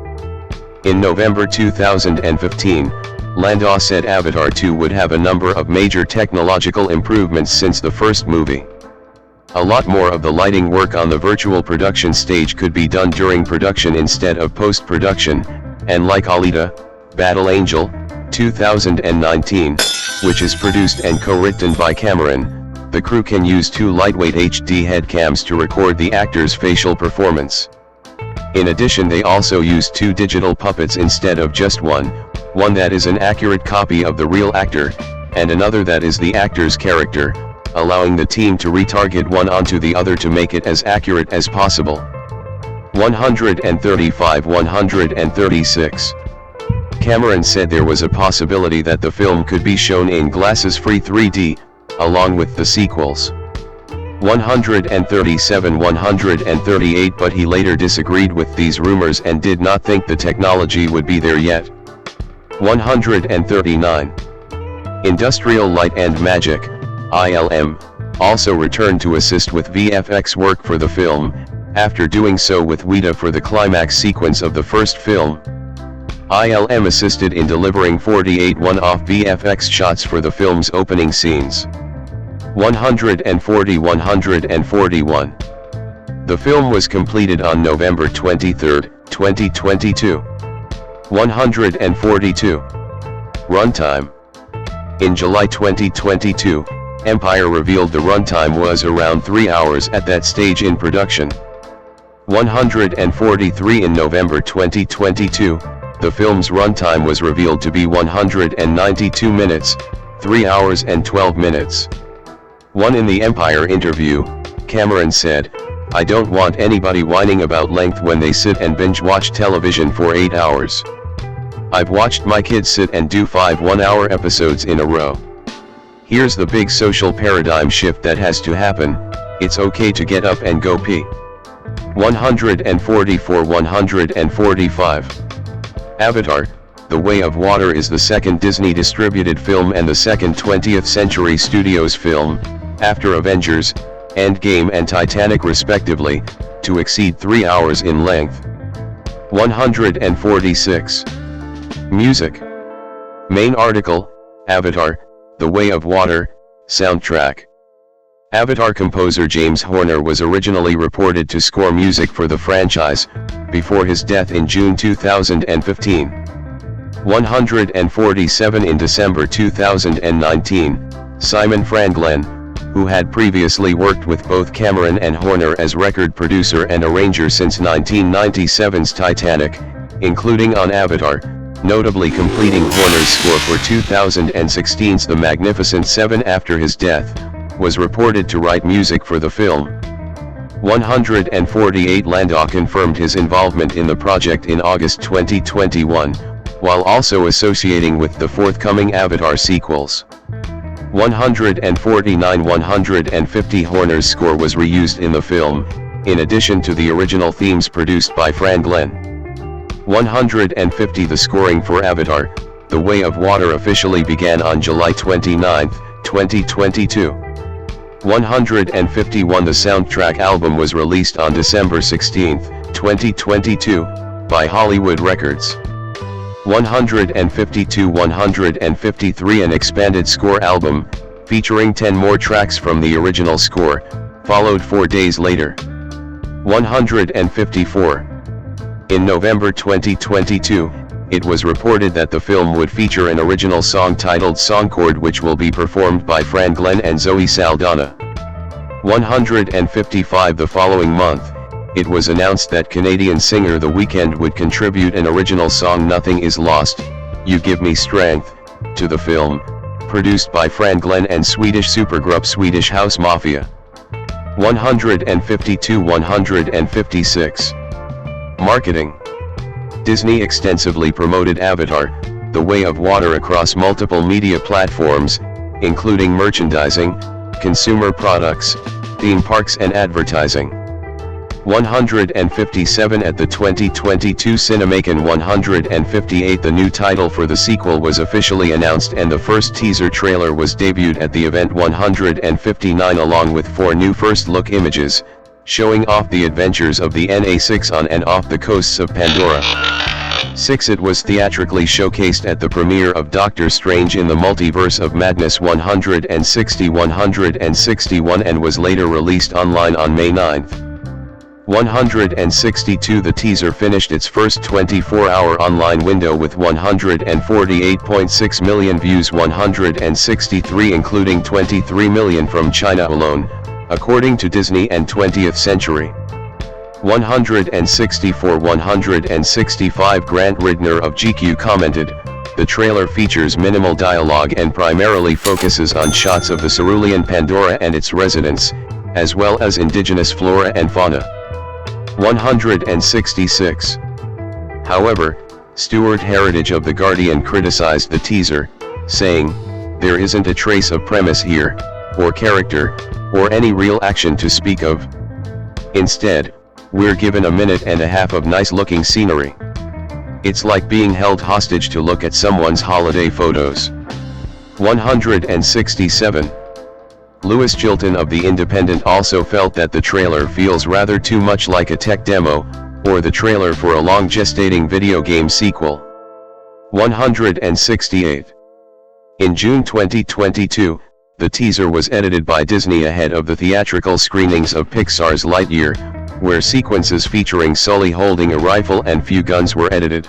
In November 2015, Landau said Avatar 2 would have a number of major technological improvements since the first movie. A lot more of the lighting work on the virtual production stage could be done during production instead of post-production, and like Alita, Battle Angel, 2019, which is produced and co-written by Cameron, the crew can use 2 lightweight HD headcams to record the actor's facial performance. In addition, they also use 2 digital puppets instead of just one that is an accurate copy of the real actor, and another that is the actor's character, allowing the team to retarget one onto the other to make it as accurate as possible. 135-136. Cameron said there was a possibility that the film could be shown in glasses-free 3D, along with the sequels. 137-138. But he later disagreed with these rumors and did not think the technology would be there yet. 139. Industrial Light and Magic, ILM, also returned to assist with VFX work for the film, after doing so with Weta for the climax sequence of the first film. ILM assisted in delivering 48 one-off VFX shots for the film's opening scenes. 140-141. The film was completed on November 23, 2022. 142. Runtime. In July 2022, Empire revealed the runtime was around 3 hours at that stage in production. 143. In November 2022, the film's runtime was revealed to be 192 minutes, 3 hours and 12 minutes. In the Empire interview, Cameron said, "I don't want anybody whining about length when they sit and binge watch television for 8 hours. I've watched my kids sit and do 5 one-hour episodes in a row. Here's the big social paradigm shift that has to happen: it's okay to get up and go pee." 144-145. Avatar, The Way of Water is the second Disney-distributed film and the second 20th Century Studios film, after Avengers, Endgame and Titanic respectively, to exceed 3 hours in length. 146. Music. Main article, Avatar, The Way of Water, soundtrack. Avatar composer James Horner was originally reported to score music for the franchise, before his death in June 2015. 147. In December 2019, Simon Franglen, who had previously worked with both Cameron and Horner as record producer and arranger since 1997's Titanic, including on Avatar, notably completing Horner's score for 2016's The Magnificent Seven after his death, was reported to write music for the film. 148 Landau confirmed his involvement in the project in August 2021, while also associating with the forthcoming Avatar sequels. 149-150 Horner's score was reused in the film, in addition to the original themes produced by Fran Glenn. 150 The scoring for Avatar, The Way of Water officially began on July 29, 2022. 151 The soundtrack album was released on December 16, 2022, by Hollywood Records. 152-153 An expanded score album, featuring 10 more tracks from the original score, followed 4 days later. 154. In November 2022, it was reported that the film would feature an original song titled Songcord, which will be performed by Fran Glenn and Zoe Saldaña. 155 The following month, it was announced that Canadian singer The Weeknd would contribute an original song Nothing Is Lost, You Give Me Strength, to the film, produced by Fran Glenn and Swedish supergroup Swedish House Mafia. 152-156. Marketing. Disney extensively promoted Avatar, The Way of Water across multiple media platforms, including merchandising, consumer products, theme parks and advertising. 157 At the 2022 Cinemacon 158 The new title for the sequel was officially announced and the first teaser trailer was debuted at the event. 159 Along with 4 new first-look images, showing off the adventures of the NA6 on and off the coasts of Pandora. 6 It was theatrically showcased at the premiere of Doctor Strange in the Multiverse of Madness 161 and was later released online on May 9. 162 The teaser finished its first 24-hour online window with 148.6 million views, 163 including 23 million from China alone, according to Disney and 20th Century. 165 Grant Ridner of GQ commented, "The trailer features minimal dialogue and primarily focuses on shots of the cerulean Pandora and its residents, as well as indigenous flora and fauna." 166. However, Stuart Heritage of The Guardian criticized the teaser, saying, "There isn't a trace of premise here, or character, or any real action to speak of. Instead, we're given a minute and a half of nice-looking scenery. It's like being held hostage to look at someone's holiday photos." 167. Louis Chilton of The Independent also felt that the trailer feels rather too much like a tech demo, or the trailer for a long-gestating video game sequel. 168. In June 2022, the teaser was edited by Disney ahead of the theatrical screenings of Pixar's Lightyear, where sequences featuring Sully holding a rifle and few guns were edited.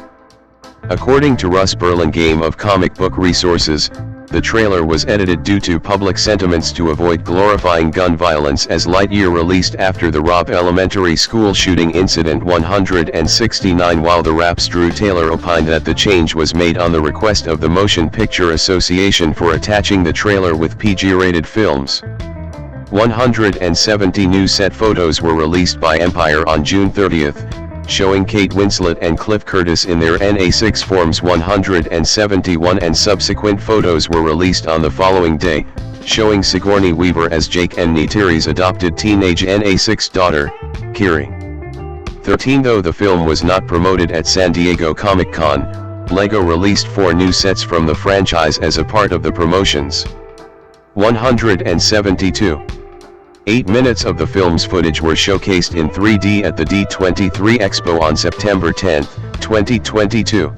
According to Russ Burlingame of Comic Book Resources, the trailer was edited due to public sentiments to avoid glorifying gun violence as Lightyear released after the Robb Elementary School shooting incident. 169 While the Rap's Drew Taylor opined that the change was made on the request of the Motion Picture Association for attaching the trailer with PG-rated films. 170 new set photos were released by Empire on June 30, showing Kate Winslet and Cliff Curtis in their NA6 forms. 171 and subsequent photos were released on the following day, showing Sigourney Weaver as Jake and Neytiri's adopted teenage NA6 daughter, Kiri. 13 Though the film was not promoted at San Diego Comic-Con, LEGO released 4 new sets from the franchise as a part of the promotions. 172. 8 minutes of the film's footage were showcased in 3D at the D23 Expo on September 10, 2022.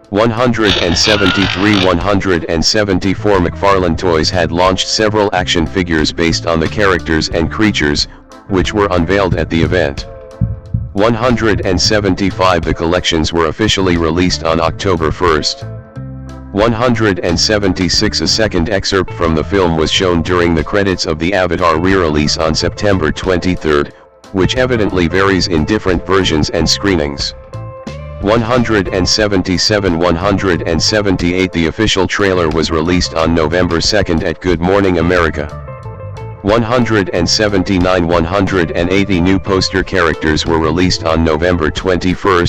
174 McFarlane Toys had launched several action figures based on the characters and creatures, which were unveiled at the event. 175 The collections were officially released on October 1. 176. A second excerpt from the film was shown during the credits of the Avatar re-release on September 23, which evidently varies in different versions and screenings. 177. 178. The official trailer was released on November 2 at Good Morning America. 179. 180 new poster characters were released on November 21,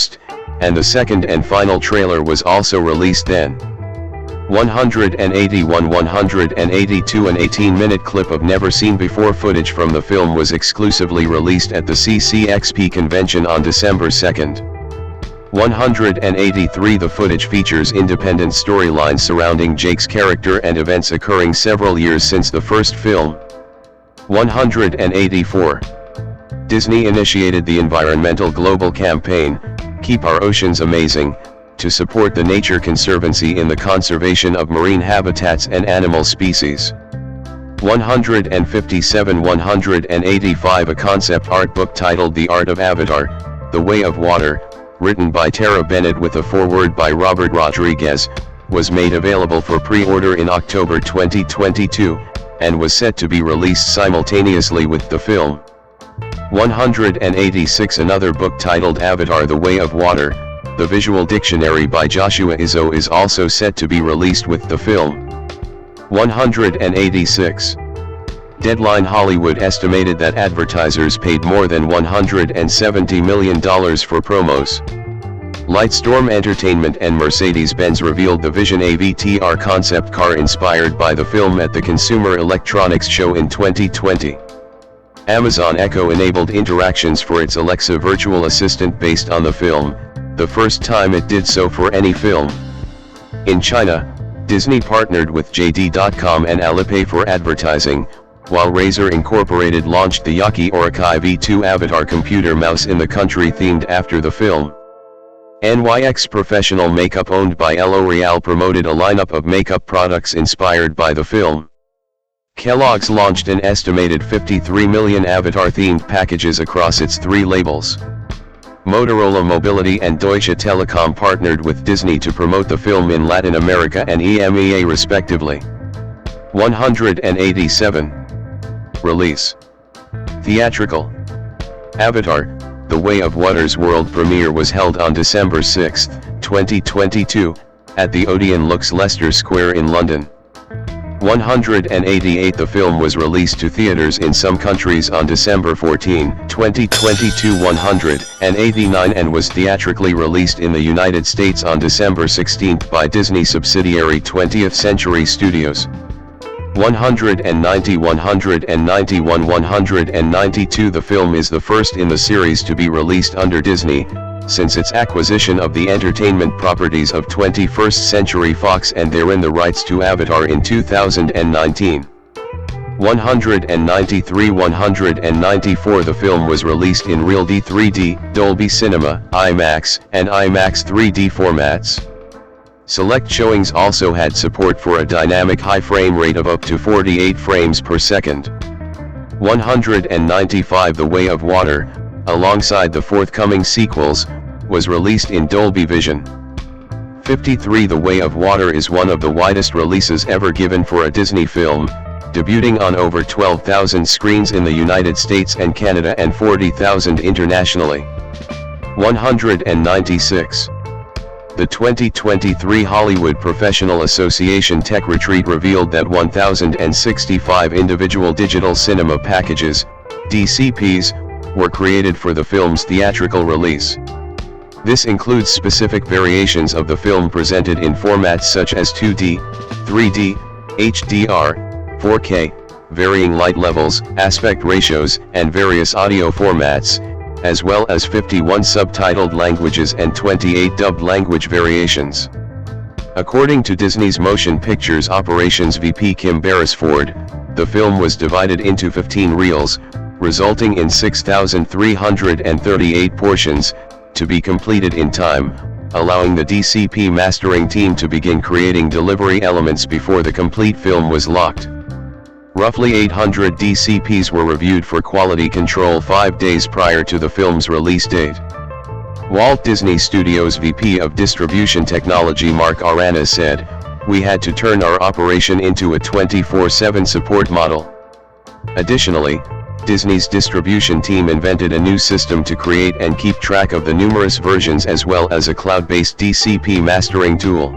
and the second and final trailer was also released then. 181. 182. An 18-minute clip of never-seen-before footage from the film was exclusively released at the CCXP convention on December 2. 183. The footage features independent storylines surrounding Jake's character and events occurring several years since the first film. 184. Disney initiated the environmental global campaign, Keep Our Oceans Amazing, to support the Nature Conservancy in the conservation of marine habitats and animal species. 157. 185. A concept art book titled The Art of Avatar, The Way of Water, written by Tara Bennett with a foreword by Robert Rodriguez, was made available for pre-order in October 2022, and was set to be released simultaneously with the film. 186. Another book titled Avatar: The Way of Water, the Visual Dictionary by Joshua Izzo, is also set to be released with the film. 186. Deadline Hollywood estimated that advertisers paid more than $170 million for promos. Lightstorm Entertainment and Mercedes-Benz revealed the Vision AVTR concept car inspired by the film at the Consumer Electronics Show in 2020. Amazon Echo enabled interactions for its Alexa virtual assistant based on the film, the first time it did so for any film. In China, Disney partnered with JD.com and Alipay for advertising, while Razer Incorporated launched the Yaki Orakai V2 Avatar computer mouse in the country themed after the film. NYX Professional Makeup owned by L'Oreal promoted a lineup of makeup products inspired by the film. Kellogg's launched an estimated 53 million Avatar-themed packages across its 3 labels. Motorola Mobility and Deutsche Telekom partnered with Disney to promote the film in Latin America and EMEA respectively. 187. Release. Theatrical. Avatar: The Way of Water's world premiere was held on December 6, 2022, at the Odeon Lux Leicester Square in London. 188. The film was released to theaters in some countries on December 14, 2022. 189 and was theatrically released in the United States on December 16 by Disney subsidiary 20th Century Studios. 190. 191. 192. The film is the first in the series to be released under Disney, since its acquisition of the entertainment properties of 21st Century Fox and therein the rights to Avatar in 2019. 193. 194. The film was released in RealD 3D, Dolby Cinema, IMAX, and IMAX 3D formats. Select showings also had support for a dynamic high frame rate of up to 48 frames per second. 195. The Way of Water, alongside the forthcoming sequels, was released in Dolby Vision. 53. The Way of Water is one of the widest releases ever given for a Disney film, debuting on over 12,000 screens in the United States and Canada and 40,000 internationally. 196. The 2023 Hollywood Professional Association Tech Retreat revealed that 1,065 individual digital cinema packages, DCPs, were created for the film's theatrical release. This includes specific variations of the film presented in formats such as 2D, 3D, HDR, 4K, varying light levels, aspect ratios, and various audio formats, as well as 51 subtitled languages and 28 dubbed language variations. According to Disney's Motion Pictures Operations VP Kim Beresford, the film was divided into 15 reels, resulting in 6,338 portions, to be completed in time, allowing the DCP mastering team to begin creating delivery elements before the complete film was locked. Roughly 800 DCPs were reviewed for quality control 5 days prior to the film's release date. Walt Disney Studios VP of Distribution Technology Mark Arana said, we had to turn our operation into a 24/7 support model. Additionally, Disney's distribution team invented a new system to create and keep track of the numerous versions as well as a cloud-based DCP mastering tool.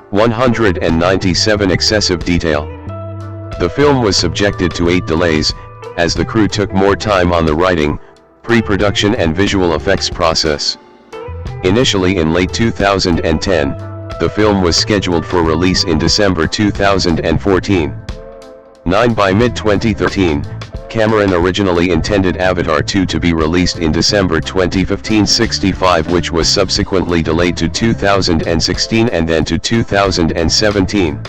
197 Excessive detail. The film was subjected to 8 delays, as the crew took more time on the writing, pre-production and visual effects process. Initially in late 2010, the film was scheduled for release in December 2014. 9 By mid-2013, Cameron originally intended Avatar 2 to be released in December 2015, 65, which was subsequently delayed to 2016 and then to 2017.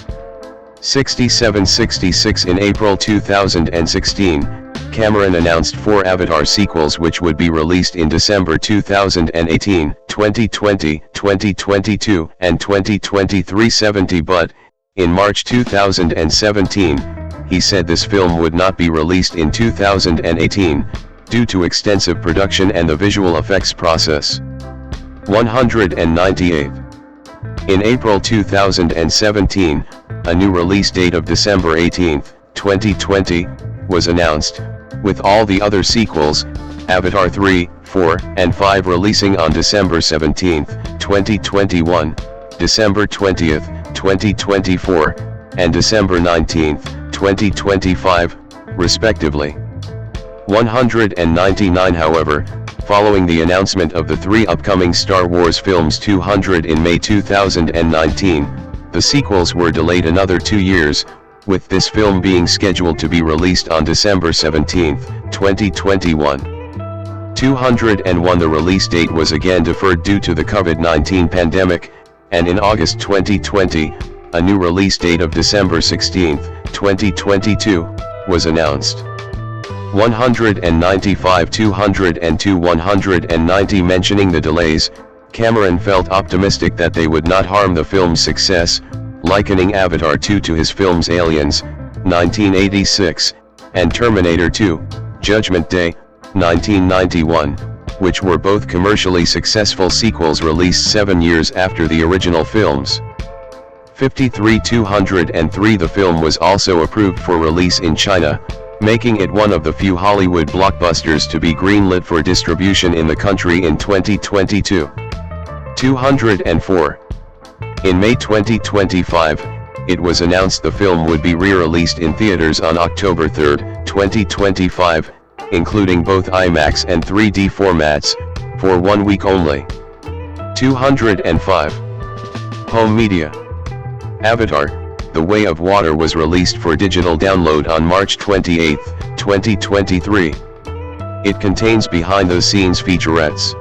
67-66 In April 2016, Cameron announced 4 Avatar sequels which would be released in December 2018, 2020, 2022, and 2023. 70 But, in March 2017, he said this film would not be released in 2018, due to extensive production and the visual effects process. 198. In April 2017, a new release date of December 18, 2020, was announced, with all the other sequels, Avatar 3, 4, and 5 releasing on December 17, 2021, December 20, 2024, and December 19, 2025, respectively. 199 However, following the announcement of the 3 upcoming Star Wars films 200 in May 2019, the sequels were delayed another 2 years, with this film being scheduled to be released on December 17, 2021. 201 The release date was again deferred due to the COVID-19 pandemic, and in August 2020, a new release date of December 16, 2022, was announced. 195 202 190 Mentioning the delays, Cameron felt optimistic that they would not harm the film's success, likening Avatar 2 to his films Aliens, 1986, and Terminator 2, Judgment Day, 1991, which were both commercially successful sequels released 7 years after the original films. 53 203 The film was also approved for release in China, making it one of the few Hollywood blockbusters to be greenlit for distribution in the country in 2022. 204. In May 2025, it was announced the film would be re-released in theaters on October 3, 2025, including both IMAX and 3D formats, for 1 week only. 205. Home media. Avatar: The Way of Water was released for digital download on March 28, 2023. It contains behind-the-scenes featurettes.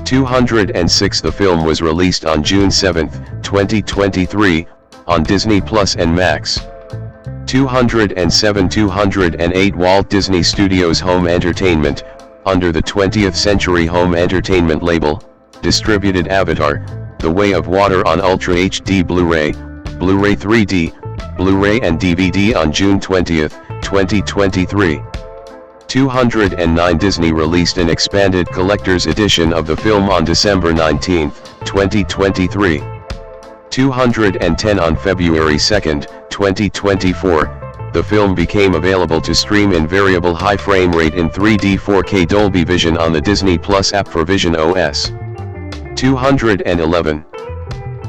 206 The film was released on June 7, 2023, on Disney Plus and Max. 207 208 Walt Disney Studios Home Entertainment, under the 20th Century Home Entertainment label, distributed Avatar: The Way of Water on Ultra HD Blu-ray, Blu-ray 3D, Blu-ray and DVD on June 20, 2023. 209 Disney released an expanded collector's edition of the film on December 19, 2023. 210 On February 2, 2024, the film became available to stream in variable high frame rate in 3D 4K Dolby Vision on the Disney Plus app for Vision OS. 211.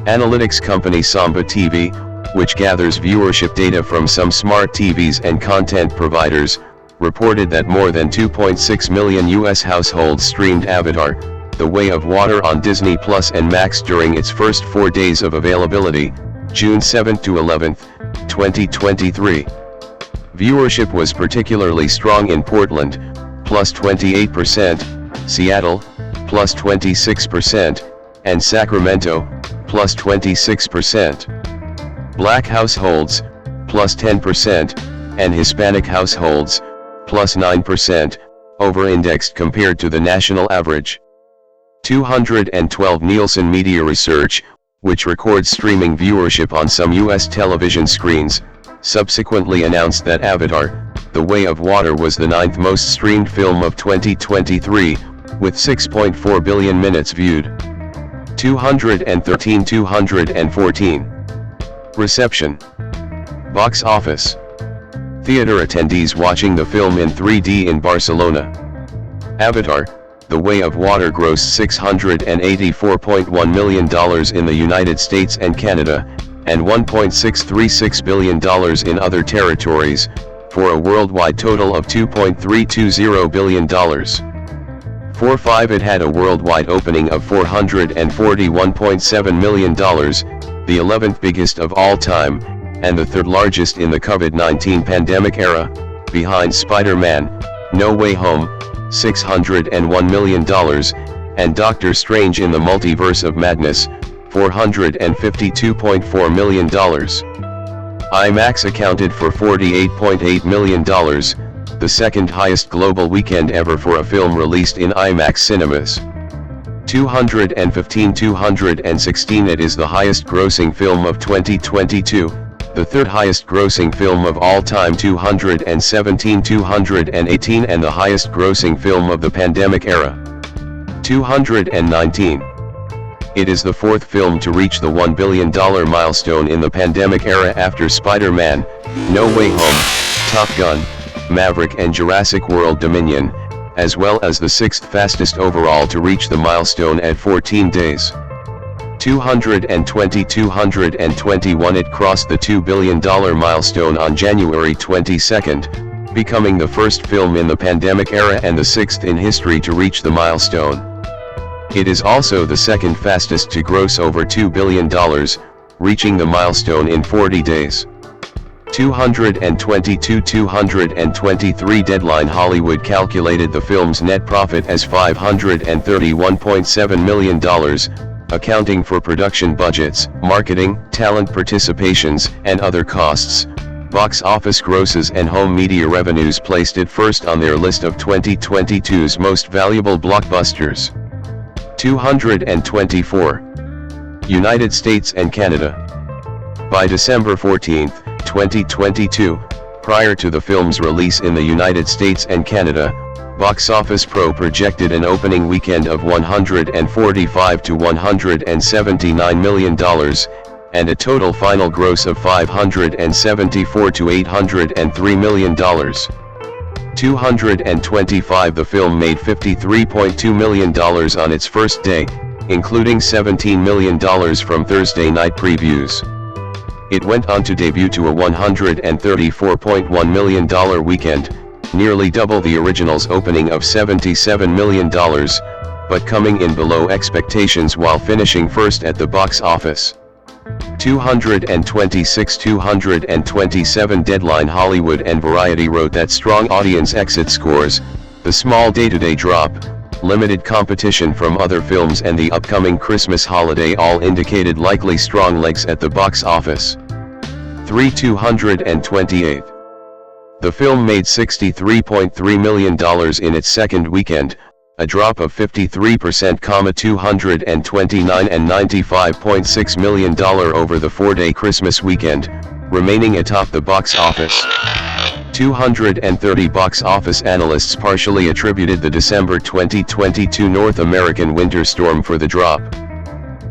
Analytics company Samba TV, which gathers viewership data from some smart TVs and content providers, reported that more than 2.6 million U.S. households streamed Avatar: The Way of Water on Disney Plus and Max during its first 4 days of availability, June 7 to 11, 2023. Viewership was particularly strong in Portland, plus 28%, Seattle, plus 26%, and Sacramento, plus 26%. Black households, plus 10%, and Hispanic households, plus 9%, over-indexed compared to the national average. 212 Nielsen Media Research, which records streaming viewership on some U.S. television screens, subsequently announced that Avatar: The Way of Water was the 9th most streamed film of 2023, with 6.4 billion minutes viewed. 213 214. Reception. Box office. Theater attendees watching the film in 3D in Barcelona. Avatar: The Way of Water grossed $684.1 million in the United States and Canada, and $1.636 billion in other territories, for a worldwide total of $2.320 billion. For 5, it had a worldwide opening of $441.7 million, the 11th biggest of all time, and the 3rd largest in the COVID-19 pandemic era, behind Spider-Man: No Way Home, $601 million, and Doctor Strange in the Multiverse of Madness, $452.4 million. IMAX accounted for $48.8 million, the second highest global weekend ever for a film released in IMAX cinemas. 216. It is the highest grossing film of 2022, the 3rd highest grossing film of all time. 218, and the highest grossing film of the pandemic era. 219. It is the 4th film to reach the $1 billion milestone in the pandemic era after Spider-Man: No Way Home, Top Gun, Maverick and Jurassic World Dominion, as well as the 6th fastest overall to reach the milestone at 14 days. 221. It crossed the $2 billion milestone on January 22, becoming the first film in the pandemic era and the 6th in history to reach the milestone. It is also the 2nd fastest to gross over $2 billion, reaching the milestone in 40 days. 223. Deadline Hollywood calculated the film's net profit as $531.7 million, accounting for production budgets, marketing, talent participations, and other costs. Box office grosses and home media revenues placed it first on their list of 2022's most valuable blockbusters. 224. United States and Canada. By December 14, 2022, prior to the film's release in the United States and Canada, Box Office Pro projected an opening weekend of $145 to $179 million, and a total final gross of $574 to $803 million. 225. The film made $53.2 million on its first day, including $17 million from Thursday night previews. It went on to debut to a $134.1 million weekend, nearly double the original's opening of $77 million, but coming in below expectations while finishing first at the box office. 226. 227. Deadline Hollywood and Variety wrote that strong audience exit scores, the small day-to-day drop, limited competition from other films and the upcoming Christmas holiday all indicated likely strong legs at the box office. 228. The film made $63.3 million in its second weekend, a drop of 53%, 229 and $95.6 million over the 4-day Christmas weekend, remaining atop the box office. 230. Box office analysts partially attributed the December 2022 North American winter storm for the drop.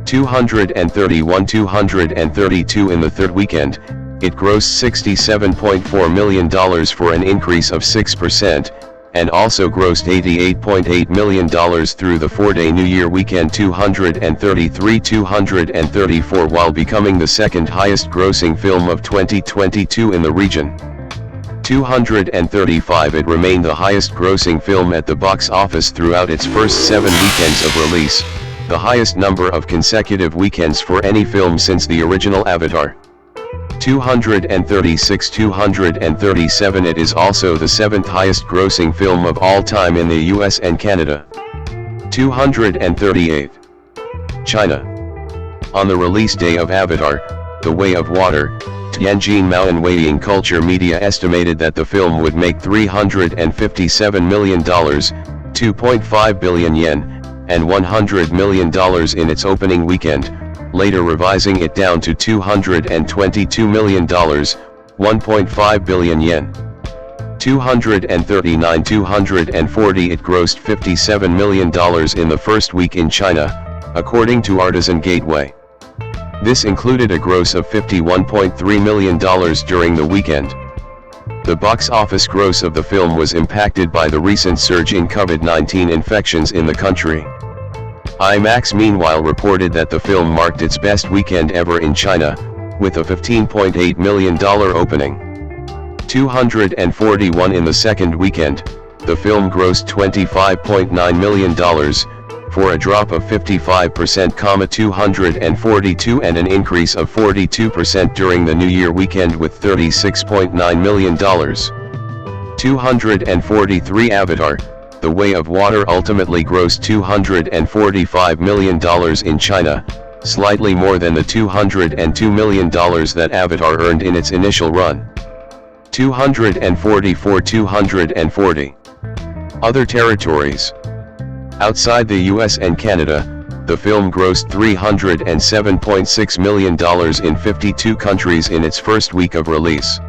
231. 232. In the third weekend, it grossed $67.4 million for an increase of 6%, and also grossed $88.8 million through the 4-day New Year weekend. 233. 234. While becoming the second highest grossing film of 2022 in the region. 235. It remained the highest grossing film at the box office throughout its first 7 weekends of release, the highest number of consecutive weekends for any film since the original Avatar. 236. 237. It is also the 7th highest grossing film of all time in the US and Canada. 238. China. On the release day of Avatar: The Way of Water, Tianjin Maoyan Culture Media estimated that the film would make $357 million, 2.5 billion yen, and $100 million in its opening weekend, later revising it down to $222 million, 1.5 billion yen. 239. 240. It grossed $57 million in the first week in China, according to Artisan Gateway. This included a gross of $51.3 million during the weekend. The box office gross of the film was impacted by the recent surge in COVID-19 infections in the country. IMAX meanwhile reported that the film marked its best weekend ever in China, with a $15.8 million opening. 241 in the second weekend, the film grossed $25.9 million, for a drop of 55%, 242 and an increase of 42% during the New Year weekend with $36.9 million. 243 Avatar, The Way of Water ultimately grossed $245 million in China, slightly more than the $202 million that Avatar earned in its initial run. 240. Other territories. Outside the US and Canada, the film grossed $307.6 million in 52 countries in its first week of release.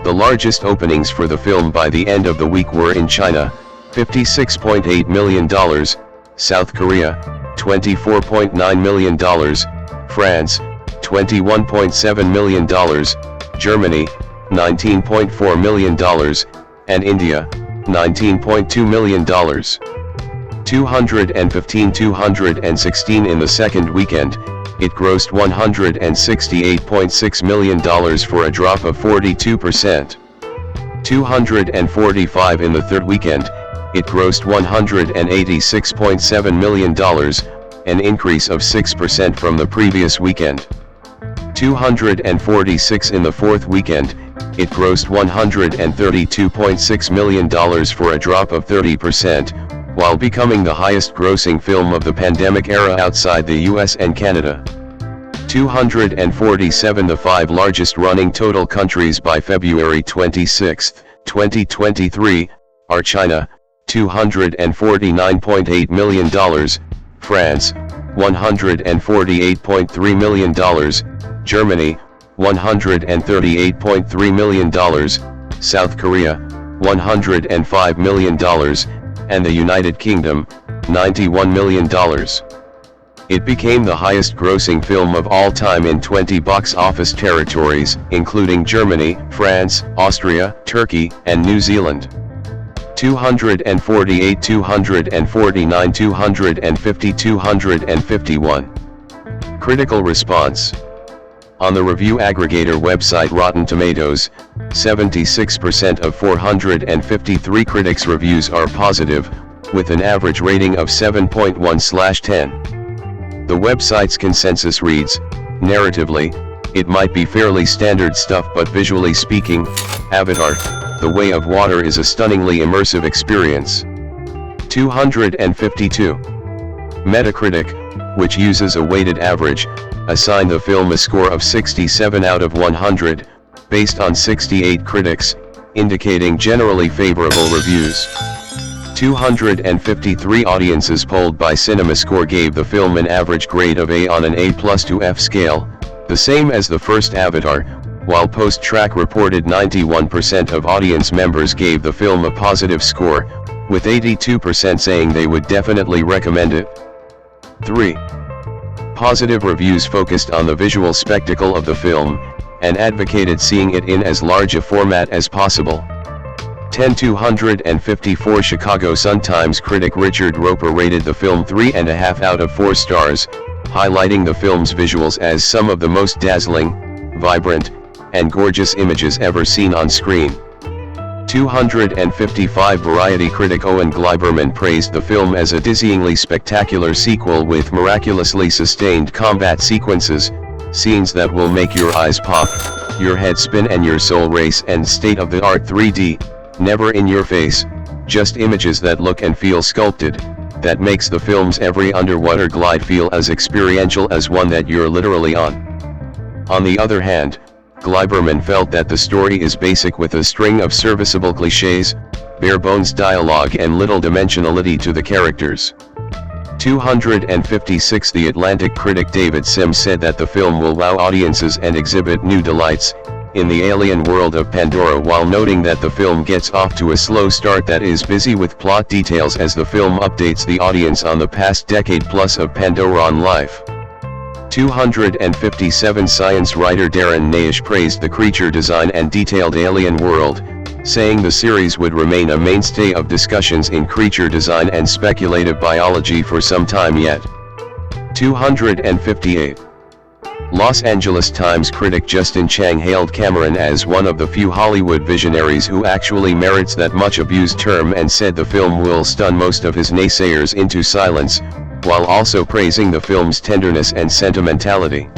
The largest openings for the film by the end of the week were in China, $56.8 million, South Korea, $24.9 million, France, $21.7 million, Germany, $19.4 million, and India, $19.2 million. 216 in the second weekend, it grossed $168.6 million for a drop of 42%. 245 in the third weekend, it grossed $186.7 million, an increase of 6% from the previous weekend. 246 in the fourth weekend, it grossed $132.6 million for a drop of 30%, while becoming the highest grossing film of the pandemic era outside the US and Canada. 247 The five largest running total countries by February 26, 2023, are China, $249.8 million, France, $148.3 million, Germany, $138.3 million, South Korea, $105 million, and the United Kingdom, $91 million. It became the highest grossing film of all time in 20 box office territories, including Germany, France, Austria, Turkey, and New Zealand. 248, 249, 250, 251. Critical response. On the review aggregator website Rotten Tomatoes, 76% of 453 critics' reviews are positive, with an average rating of 7.1/10. The website's consensus reads, narratively, it might be fairly standard stuff, but visually speaking, Avatar, The Way of Water is a stunningly immersive experience. 252. Metacritic, which uses a weighted average, assigned the film a score of 67 out of 100, based on 68 critics, indicating generally favorable reviews. 253 audiences polled by CinemaScore gave the film an average grade of A on an A+ to F scale, the same as the first Avatar, while Post-Track reported 91% of audience members gave the film a positive score, with 82% saying they would definitely recommend it. 3. Positive reviews focused on the visual spectacle of the film, and advocated seeing it in as large a format as possible. 254 Chicago Sun-Times critic Richard Roper rated the film 3.5 out of 4 stars, highlighting the film's visuals as some of the most dazzling, vibrant, and gorgeous images ever seen on screen. 255 Variety critic Owen Gleiberman praised the film as a dizzyingly spectacular sequel with miraculously sustained combat sequences, scenes that will make your eyes pop, your head spin and your soul race, and state-of-the-art 3D, never in your face, just images that look and feel sculpted, that makes the film's every underwater glide feel as experiential as one that you're literally on. On the other hand, Gleiberman felt that the story is basic with a string of serviceable cliches, bare-bones dialogue and little dimensionality to the characters. 256 The Atlantic critic David Sims said that the film will wow audiences and exhibit new delights in the alien world of Pandora, while noting that the film gets off to a slow start that is busy with plot details as the film updates the audience on the past decade plus of Pandoran life. 257 Science writer Darren Naish praised the creature design and detailed alien world, saying the series would remain a mainstay of discussions in creature design and speculative biology for some time yet. 258. Los Angeles Times critic Justin Chang hailed Cameron as one of the few Hollywood visionaries who actually merits that much abused term and said the film will stun most of his naysayers into silence, while also praising the film's tenderness and sentimentality.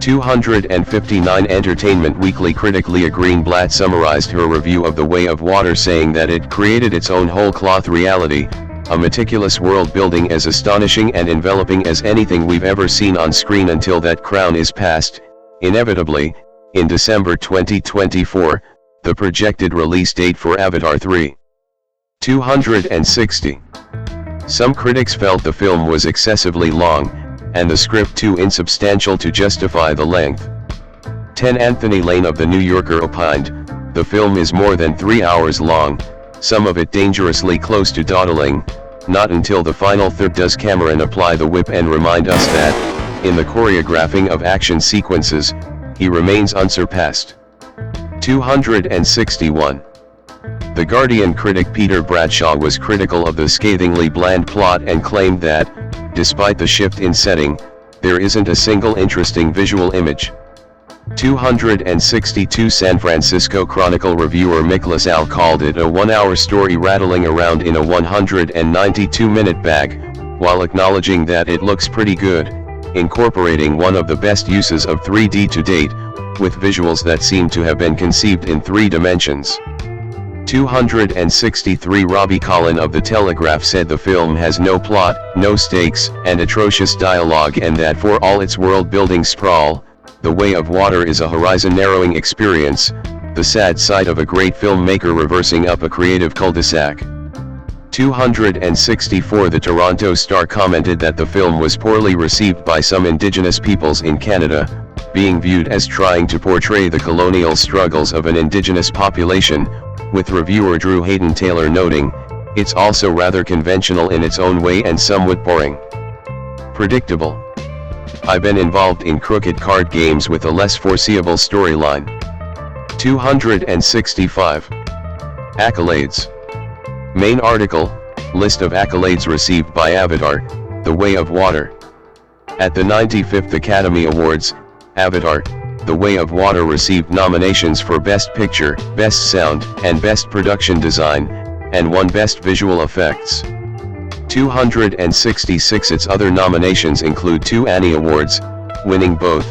259 Entertainment Weekly critic Leah Greenblatt summarized her review of The Way of Water saying that it created its own whole-cloth reality, a meticulous world building as astonishing and enveloping as anything we've ever seen on screen until that crown is passed, inevitably, in December 2024, the projected release date for Avatar 3. 260. Some critics felt the film was excessively long, and the script too insubstantial to justify the length. 10 Anthony Lane of The New Yorker opined, the film is more than 3 hours long, some of it dangerously close to dawdling. Not until the final third does Cameron apply the whip and remind us that, in the choreographing of action sequences, he remains unsurpassed. 261. The Guardian critic Peter Bradshaw was critical of the scathingly bland plot and claimed that, despite the shift in setting, there isn't a single interesting visual image. 262 San Francisco Chronicle reviewer Nicholas Al called it a 1-hour story rattling around in a 192-minute bag, while acknowledging that it looks pretty good, incorporating one of the best uses of 3D to date, with visuals that seem to have been conceived in 3 dimensions. 263 Robbie Collin of The Telegraph said the film has no plot, no stakes, and atrocious dialogue, and that for all its world-building sprawl, The Way of Water is a horizon-narrowing experience, the sad sight of a great filmmaker reversing up a creative cul-de-sac. 264 The Toronto Star commented that the film was poorly received by some Indigenous peoples in Canada, being viewed as trying to portray the colonial struggles of an Indigenous population, with reviewer Drew Hayden Taylor noting, it's also rather conventional in its own way and somewhat boring. Predictable. I've been involved in crooked card games with a less foreseeable storyline. 265. Accolades. Main article, list of accolades received by Avatar, The Way of Water. At the 95th Academy Awards, Avatar, The Way of Water received nominations for Best Picture, Best Sound, and Best Production Design, and won Best Visual Effects. 266 Its other nominations include 2 Annie Awards, winning both,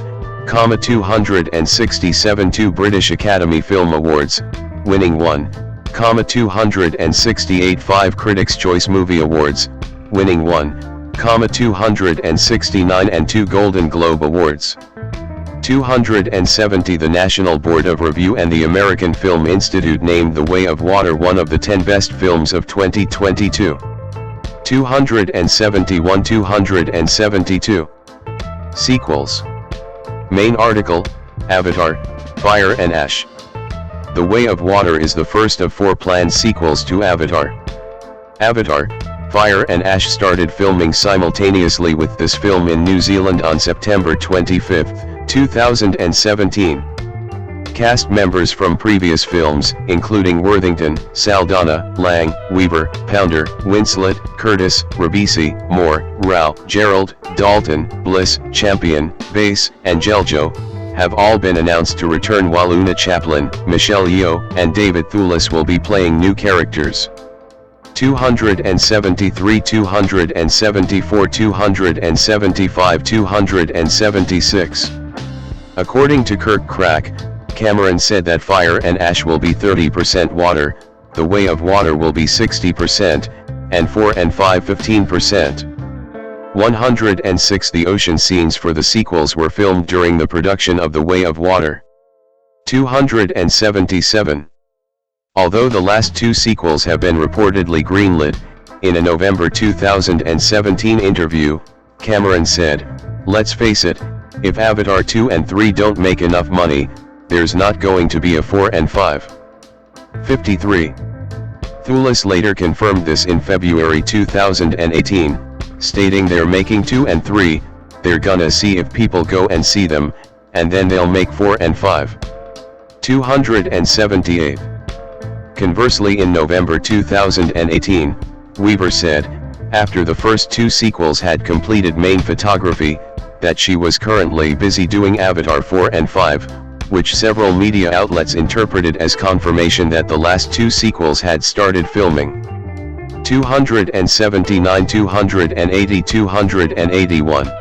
267 2 British Academy Film Awards, winning 1, 268 5 Critics' Choice Movie Awards, winning 1, 269 and 2 Golden Globe Awards. 270 The National Board of Review and the American Film Institute named The Way of Water one of the 10 best films of 2022. 271 272. Sequels. Main article, Avatar, Fire and Ash. The Way of Water is the first of 4 planned sequels to Avatar. Avatar, Fire and Ash started filming simultaneously with this film in New Zealand on September 25, 2017. Cast members from previous films, including Worthington, Saldaña, Lang, Weaver, Pounder, Winslet, Curtis, Ribisi, Moore, Rao, Gerald, Dalton, Bliss, Champion, Bass, and Jeljo, have all been announced to return, while Una Chaplin, Michelle Yeoh, and David Thewlis will be playing new characters. 273 274 275 276. According to Kirk Crack, Cameron said that Fire and Ash will be 30% water, The Way of Water will be 60%, and 4 and 5 15%. 106 The ocean scenes for the sequels were filmed during the production of The Way of Water. 277. Although the last 2 sequels have been reportedly greenlit, in a November 2017 interview, Cameron said, "Let's face it, if Avatar 2 and 3 don't make enough money, there's not going to be a 4 and 5. 53. Thewlis later confirmed this in February 2018, stating they're making 2 and 3, they're gonna see if people go and see them, and then they'll make 4 and 5. 278. Conversely, in November 2018, Weaver said, after the first 2 sequels had completed main photography, that she was currently busy doing Avatar 4 and 5, which several media outlets interpreted as confirmation that the last 2 sequels had started filming. 279, 280, 281.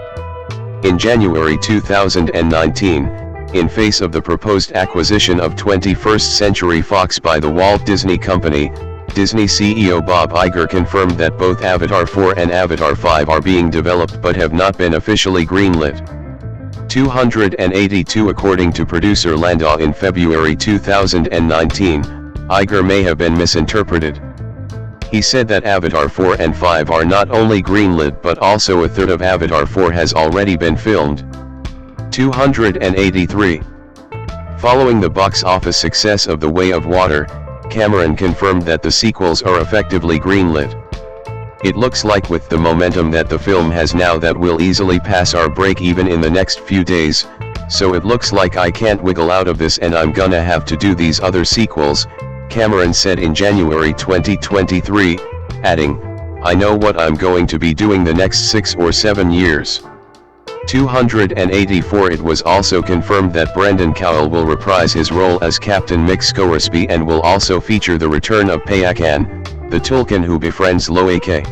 In January 2019, in face of the proposed acquisition of 21st Century Fox by the Walt Disney Company, Disney CEO Bob Iger confirmed that both Avatar 4 and Avatar 5 are being developed but have not been officially greenlit. 282. According to producer Landau, in February 2019, Iger may have been misinterpreted. He said that Avatar 4 and 5 are not only greenlit but also a third of Avatar 4 has already been filmed. 283. Following the box office success of The Way of Water, Cameron confirmed that the sequels are effectively greenlit. It looks like with the momentum that the film has now that we'll easily pass our break even in the next few days, so it looks like I can't wiggle out of this and I'm gonna have to do these other sequels, Cameron said in January 2023, adding, I know what I'm going to be doing the next 6 or 7 years. 284. It was also confirmed that Brendan Cowell will reprise his role as Captain Mick Scoresby and will also feature the return of Payakan, the Tulkun who befriends Loake.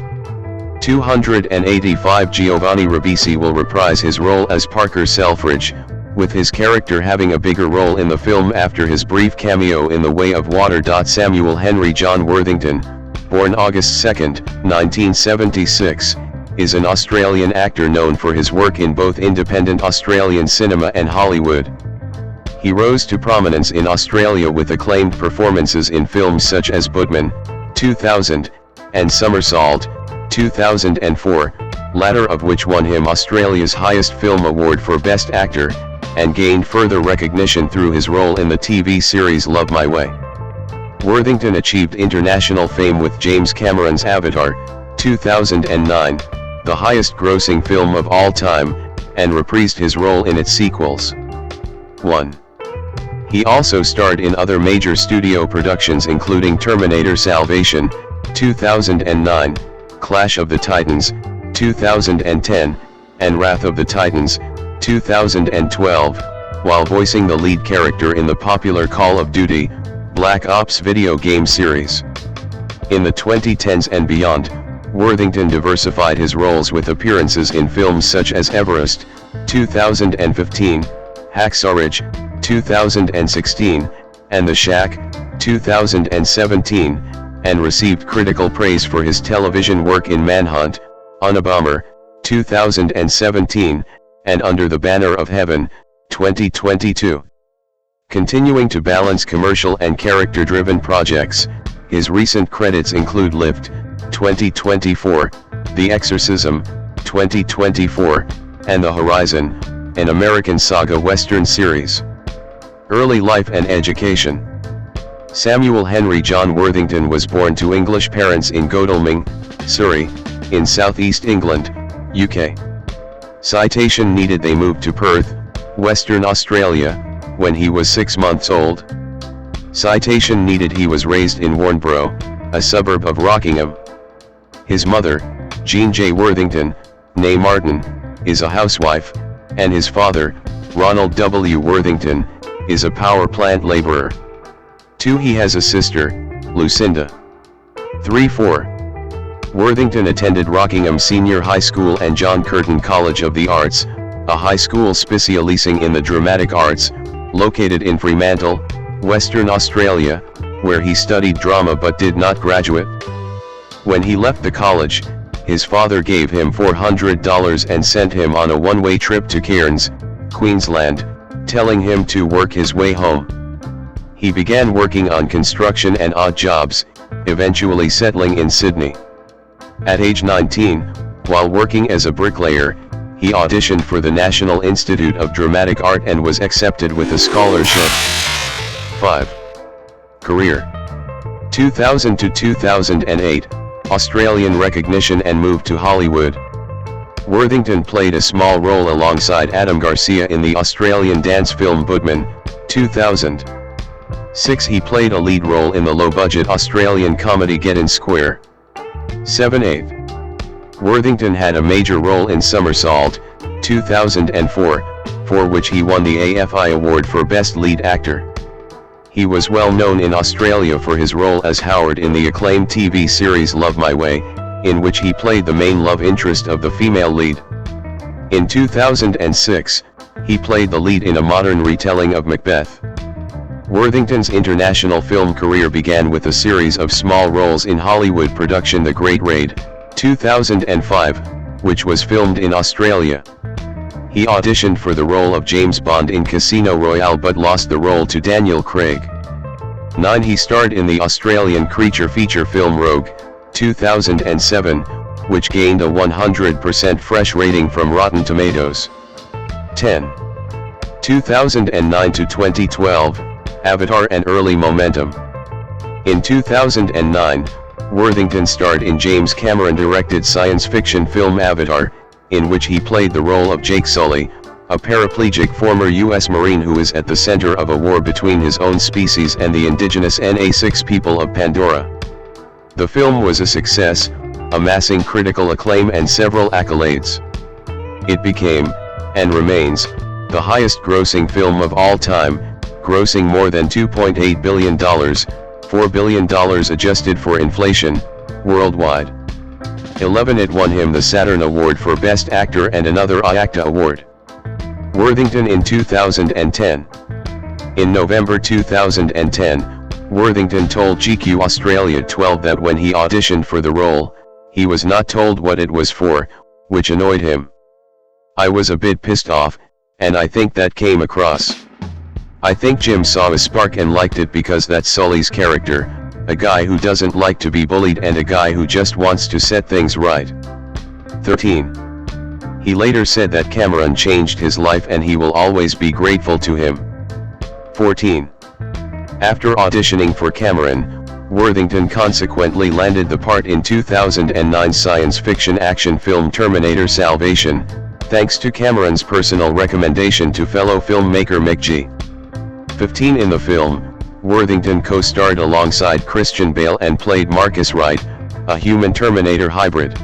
285. Giovanni Ribisi will reprise his role as Parker Selfridge, with his character having a bigger role in the film after his brief cameo in The Way of Water. Samuel Henry John Worthington, born August 2, 1976, is an Australian actor known for his work in both independent Australian cinema and Hollywood. He rose to prominence in Australia with acclaimed performances in films such as Budman, 2000, and Somersault, 2004, latter of which won him Australia's highest film award for Best Actor, and gained further recognition through his role in the TV series Love My Way. Worthington achieved international fame with James Cameron's Avatar, 2009, the highest-grossing film of all time, and reprised his role in its sequels. 1. He also starred in other major studio productions including Terminator Salvation, 2009, Clash of the Titans, 2010, and Wrath of the Titans, 2012, while voicing the lead character in the popular Call of Duty, Black Ops video game series. In the 2010s and beyond, Worthington diversified his roles with appearances in films such as Everest, 2015, Hacksaw Ridge, 2016, and The Shack, 2017, and received critical praise for his television work in Manhunt, Unabomber, 2017, and Under the Banner of Heaven, 2022. Continuing to balance commercial and character-driven projects, his recent credits include Lift, 2024, The Exorcism, 2024, and The Horizon, an American saga western series. Early life and education. Samuel Henry John Worthington was born to English parents in Godalming, Surrey, in southeast England, UK. Citation needed. They moved to Perth, Western Australia, when he was 6 months old. Citation needed. He was raised in Warnbro, a suburb of Rockingham. His mother, Jean J. Worthington, née Martin, is a housewife, and his father, Ronald W. Worthington, is a power plant laborer. 2. He has a sister, Lucinda. 3. 4. Worthington attended Rockingham Senior High School and John Curtin College of the Arts, a high school specialising in the dramatic arts, located in Fremantle, Western Australia, where he studied drama but did not graduate. When he left the college, his father gave him $400 and sent him on a one-way trip to Cairns, Queensland, telling him to work his way home. He began working on construction and odd jobs, eventually settling in Sydney. At age 19, while working as a bricklayer, he auditioned for the National Institute of Dramatic Art and was accepted with a scholarship. 5. Career. 2000 to 2008, Australian recognition and moved to Hollywood. Worthington played a small role alongside Adam Garcia in the Australian dance film Budman, 2006. He played a lead role in the low-budget Australian comedy Get In Square. 7/8. Worthington had a major role in Somersault, 2004, for which he won the AFI Award for Best Lead Actor. He was well known in Australia for his role as Howard in the acclaimed TV series Love My Way, in which he played the main love interest of the female lead. In 2006, he played the lead in a modern retelling of Macbeth. Worthington's international film career began with a series of small roles in Hollywood production The Great Raid, 2005, which was filmed in Australia. He auditioned for the role of James Bond in Casino Royale but lost the role to Daniel Craig. 9. He starred in the Australian creature feature film Rogue, 2007, which gained a 100% fresh rating from Rotten Tomatoes. 10. 2009 to 2012, Avatar and Early Momentum. In 2009, Worthington starred in James Cameron-directed science fiction film Avatar, in which he played the role of Jake Sully, a paraplegic former U.S. Marine who is at the center of a war between his own species and the indigenous Na6 people of Pandora. The film was a success, amassing critical acclaim and several accolades. It became, and remains, the highest-grossing film of all time, grossing more than $2.8 billion, $4 billion adjusted for inflation, worldwide. 11. It won him the Saturn Award for Best Actor and another IACTA Award. Worthington in 2010. In November 2010, Worthington told GQ Australia 12 that when he auditioned for the role, he was not told what it was for, which annoyed him. I was a bit pissed off, and I think that came across. I think Jim saw a spark and liked it because that's Sully's character, a guy who doesn't like to be bullied and a guy who just wants to set things right. 13. He later said that Cameron changed his life and he will always be grateful to him. 14. After auditioning for Cameron, Worthington consequently landed the part in 2009 science fiction action film Terminator Salvation, thanks to Cameron's personal recommendation to fellow filmmaker Mick G. 15. In the film, Worthington co-starred alongside Christian Bale and played Marcus Wright, a human Terminator hybrid.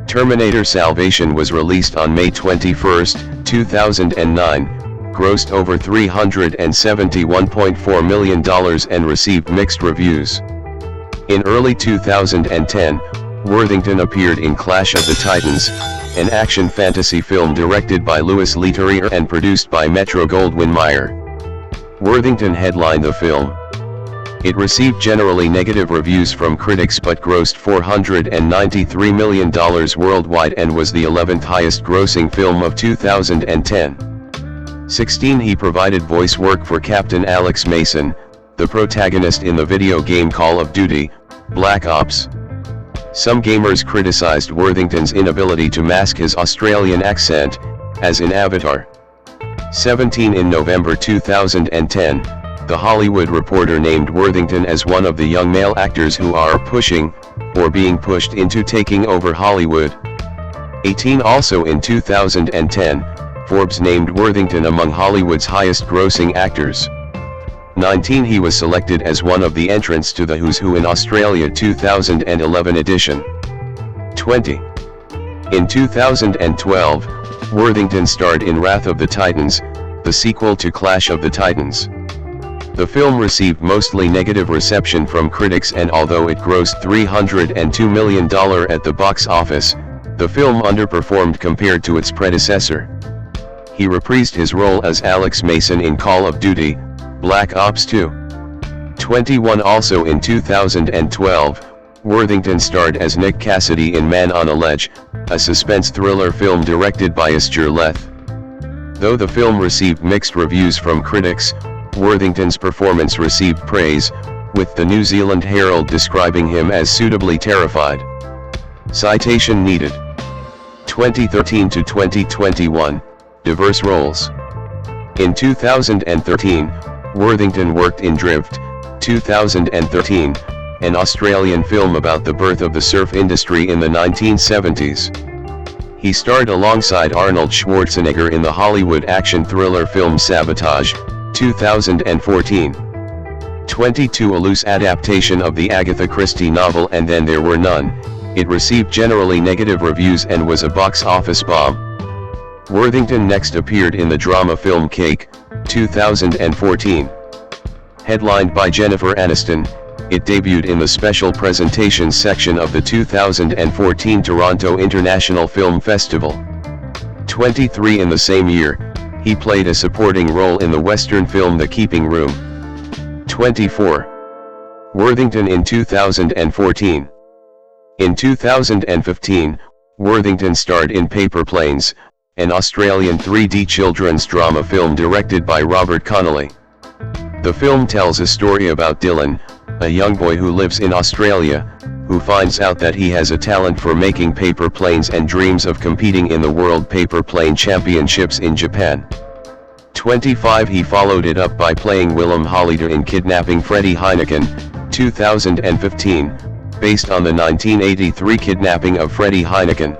Terminator Salvation was released on May 21, 2009, grossed over $371.4 million and received mixed reviews. In early 2010, Worthington appeared in Clash of the Titans, an action fantasy film directed by Louis Leterrier and produced by Metro-Goldwyn-Mayer. Worthington headlined the film. It received generally negative reviews from critics but grossed $493 million worldwide and was the 11th highest grossing film of 2010. 16. He provided voice work for Captain Alex Mason, the protagonist in the video game Call of Duty, Black Ops. Some gamers criticized Worthington's inability to mask his Australian accent, as in Avatar. 17. In November 2010, The Hollywood Reporter named Worthington as one of the young male actors who are pushing, or being pushed into taking over Hollywood. 18. Also in 2010, Forbes named Worthington among Hollywood's highest-grossing actors. 19. He was selected as one of the entrants to the Who's Who in Australia 2011 edition. 20. In 2012, Worthington starred in Wrath of the Titans, the sequel to Clash of the Titans. The film received mostly negative reception from critics, and although it grossed $302 million at the box office, the film underperformed compared to its predecessor. He reprised his role as Alex Mason in Call of Duty, Black Ops 2. 21. Also in 2012, Worthington starred as Nick Cassidy in Man on a Ledge, a suspense thriller film directed by Astur Leth. Though the film received mixed reviews from critics, Worthington's performance received praise, with the New Zealand Herald describing him as suitably terrified. Citation needed. 2013 to 2021, diverse roles. In 2013, Worthington worked in Drift, 2013, an Australian film about the birth of the surf industry in the 1970s. He starred alongside Arnold Schwarzenegger in the Hollywood action thriller film Sabotage, 2014. 22. A loose adaptation of the Agatha Christie novel And Then There Were None. It received generally negative reviews and was a box office bomb. Worthington next appeared in the drama film Cake, 2014. Headlined by Jennifer Aniston, it debuted in the special presentations section of the 2014 Toronto International Film Festival. 23. In the same year, he played a supporting role in the Western film The Keeping Room. 24. Worthington in 2014. In 2015, Worthington starred in Paper Planes, an Australian 3D children's drama film directed by Robert Connolly. The film tells a story about Dylan, a young boy who lives in Australia, who finds out that he has a talent for making paper planes and dreams of competing in the World Paper Plane Championships in Japan. 25. He followed it up by playing Willem Holleder in Kidnapping Freddie Heineken, 2015, based on the 1983 kidnapping of Freddie Heineken.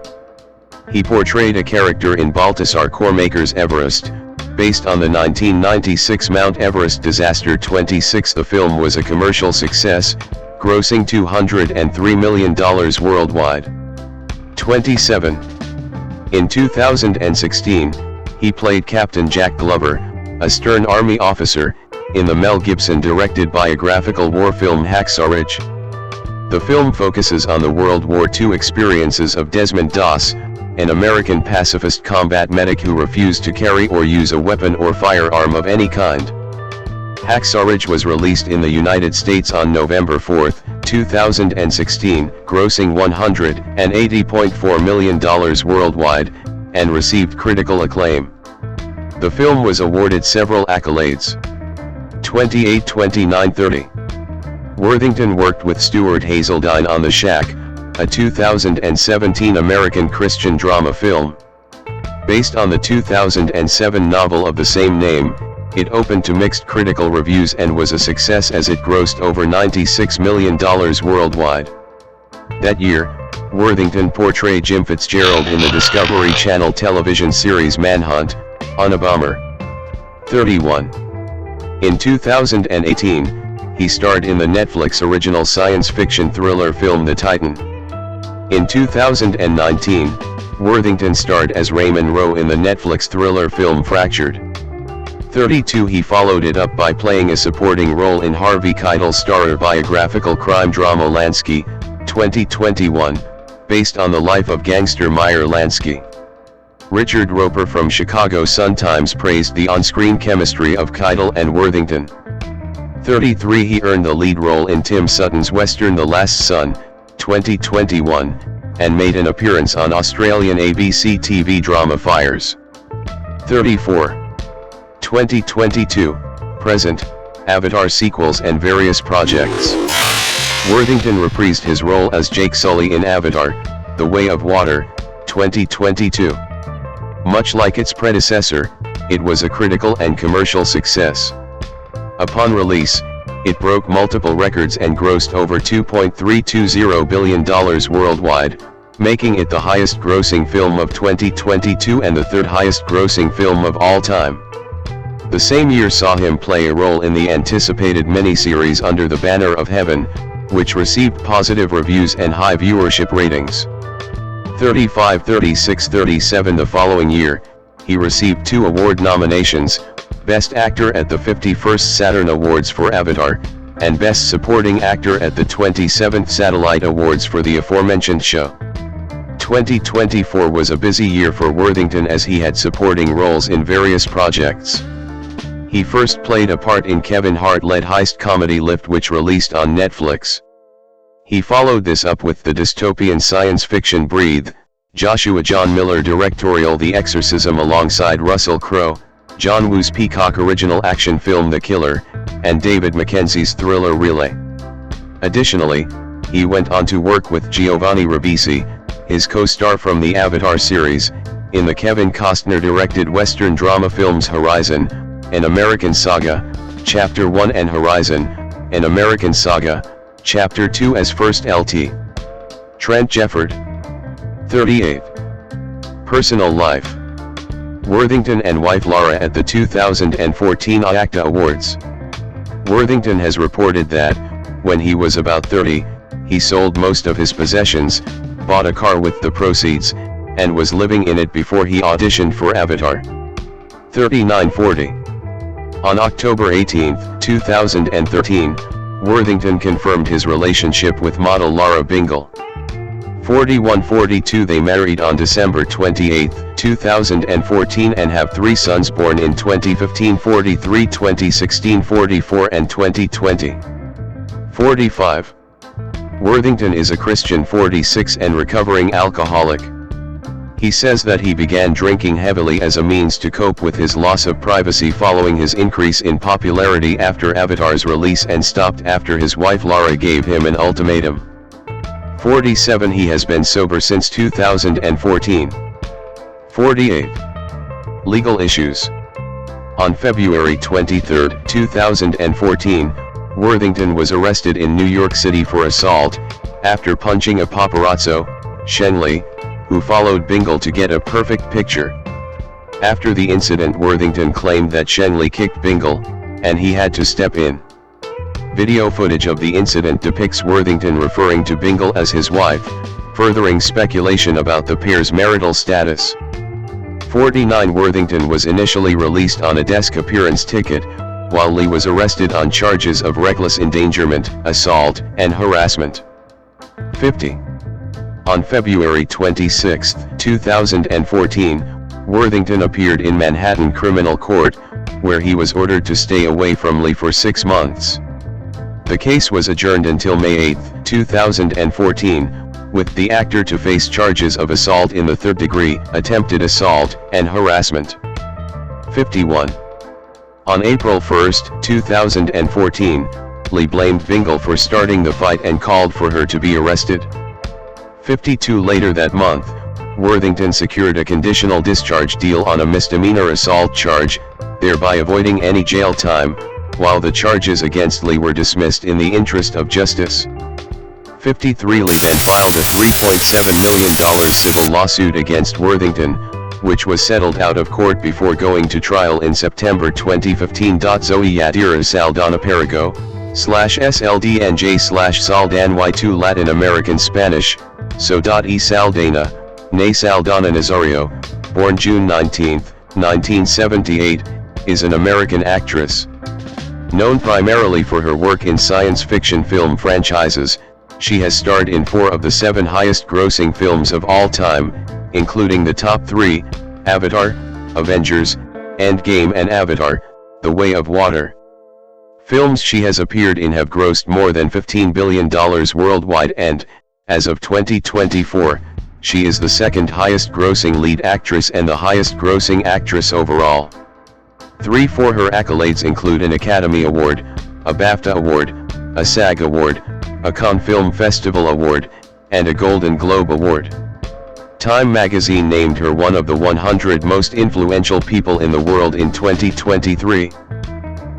He portrayed a character in Baltasar Kormaker's Everest, based on the 1996 Mount Everest disaster. 26. The film was a commercial success, grossing $203 million worldwide. 27. In 2016, he played Captain Jack Glover, a stern army officer, in the Mel Gibson directed biographical war film Hacksaw Ridge. The film focuses on the World War II experiences of Desmond Doss, an American pacifist combat medic who refused to carry or use a weapon or firearm of any kind. Hacksaw Ridge was released in the United States on November 4, 2016, grossing $180.4 million worldwide, and received critical acclaim. The film was awarded several accolades. 28, 29, 30. Worthington worked with Stuart Hazeldine on The Shack, a 2017 American Christian drama film. Based on the 2007 novel of the same name, it opened to mixed critical reviews and was a success as it grossed over $96 million worldwide. That year, Worthington portrayed Jim Fitzgerald in the Discovery Channel television series Manhunt, on a bomber. 31. In 2018, he starred in the Netflix original science fiction thriller film The Titan. In 2019, Worthington starred as Ray Monroe in the Netflix thriller film Fractured. 32. He followed it up by playing a supporting role in Harvey Keitel's starrer biographical crime drama Lansky, 2021, based on the life of gangster Meyer Lansky. Richard Roper from Chicago Sun-Times praised the on-screen chemistry of Keitel and Worthington. 33. He earned the lead role in Tim Sutton's western The Last Son, 2021, and made an appearance on Australian ABC TV drama Fires. 34. 2022, present, Avatar sequels and various projects. Worthington reprised his role as Jake Sully in Avatar, The Way of Water, 2022. Much like its predecessor, it was a critical and commercial success. Upon release, it broke multiple records and grossed over $2.320 billion worldwide, making it the highest-grossing film of 2022 and the third highest-grossing film of all time. The same year saw him play a role in the anticipated miniseries Under the Banner of Heaven, which received positive reviews and high viewership ratings. 35, 36, 37. The following year, he received 2 award nominations, Best Actor at the 51st Saturn Awards for Avatar, and Best Supporting Actor at the 27th Satellite Awards for the aforementioned show. 2024 was a busy year for Worthington as he had supporting roles in various projects. He first played a part in Kevin Hart-led heist comedy Lift, which released on Netflix. He followed this up with the dystopian science fiction Breathe, Joshua John Miller directorial The Exorcism alongside Russell Crowe, John Woo's Peacock original action film The Killer, and David Mackenzie's thriller Relay. Additionally, he went on to work with Giovanni Ribisi, his co-star from the Avatar series, in the Kevin Costner-directed Western drama films Horizon, An American Saga, Chapter 1 and Horizon, An American Saga, Chapter 2 as First Lt. Trent Jefford. 38. Personal life. Worthington and wife Lara at the 2014 ACTA Awards. Worthington has reported that, when he was about 30, he sold most of his possessions, bought a car with the proceeds, and was living in it before he auditioned for Avatar. 3940. On October 18, 2013, Worthington confirmed his relationship with model Lara Bingle. 4142. They married on December 28, 2014 and have 3 sons born in 2015, 43, 2016, 44 and 2020. 45. Worthington is a Christian, 46, and recovering alcoholic. He says that he began drinking heavily as a means to cope with his loss of privacy following his increase in popularity after Avatar's release, and stopped after his wife Lara gave him an ultimatum. 47. He has been sober since 2014. 48. Legal issues. On February 23, 2014, Worthington was arrested in New York City for assault, after punching a paparazzo, Shenley, who followed Bingle to get a perfect picture. After the incident, Worthington claimed that Shenley kicked Bingle, and he had to step in. Video footage of the incident depicts Worthington referring to Bingle as his wife, furthering speculation about the pair's marital status. 49. Worthington was initially released on a desk appearance ticket, while Lee was arrested on charges of reckless endangerment, assault, and harassment. 50. On February 26, 2014, Worthington appeared in Manhattan Criminal Court, where he was ordered to stay away from Lee for 6 months. The case was adjourned until May 8, 2014, with the actor to face charges of assault in the 3rd degree, attempted assault, and harassment. 51. On April 1, 2014, Lee blamed Bingle for starting the fight and called for her to be arrested. 52. Later that month, Worthington secured a conditional discharge deal on a misdemeanor assault charge, thereby avoiding any jail time, while the charges against Lee were dismissed in the interest of justice. 53. Lee then filed a $3.7 million civil lawsuit against Worthington, which was settled out of court before going to trial in September 2015. Zoe Saldaña Perigo, /SLDNJ /Saldaña 2 Latin American Spanish, So.E Saldaña, née Saldaña Nazario, born June 19, 1978, is an American actress. Known primarily for her work in science fiction film franchises, she has starred in 4 of the 7 highest-grossing films of all time, including the top 3, Avatar, Avengers, Endgame and Avatar, The Way of Water. Films she has appeared in have grossed more than $15 billion worldwide and, as of 2024, she is the 2nd highest-grossing lead actress and the highest-grossing actress overall. 3 for her accolades include an Academy Award, a BAFTA Award, a SAG Award, a Cannes Film Festival Award, and a Golden Globe Award. Time magazine named her one of the 100 most influential people in the world in 2023.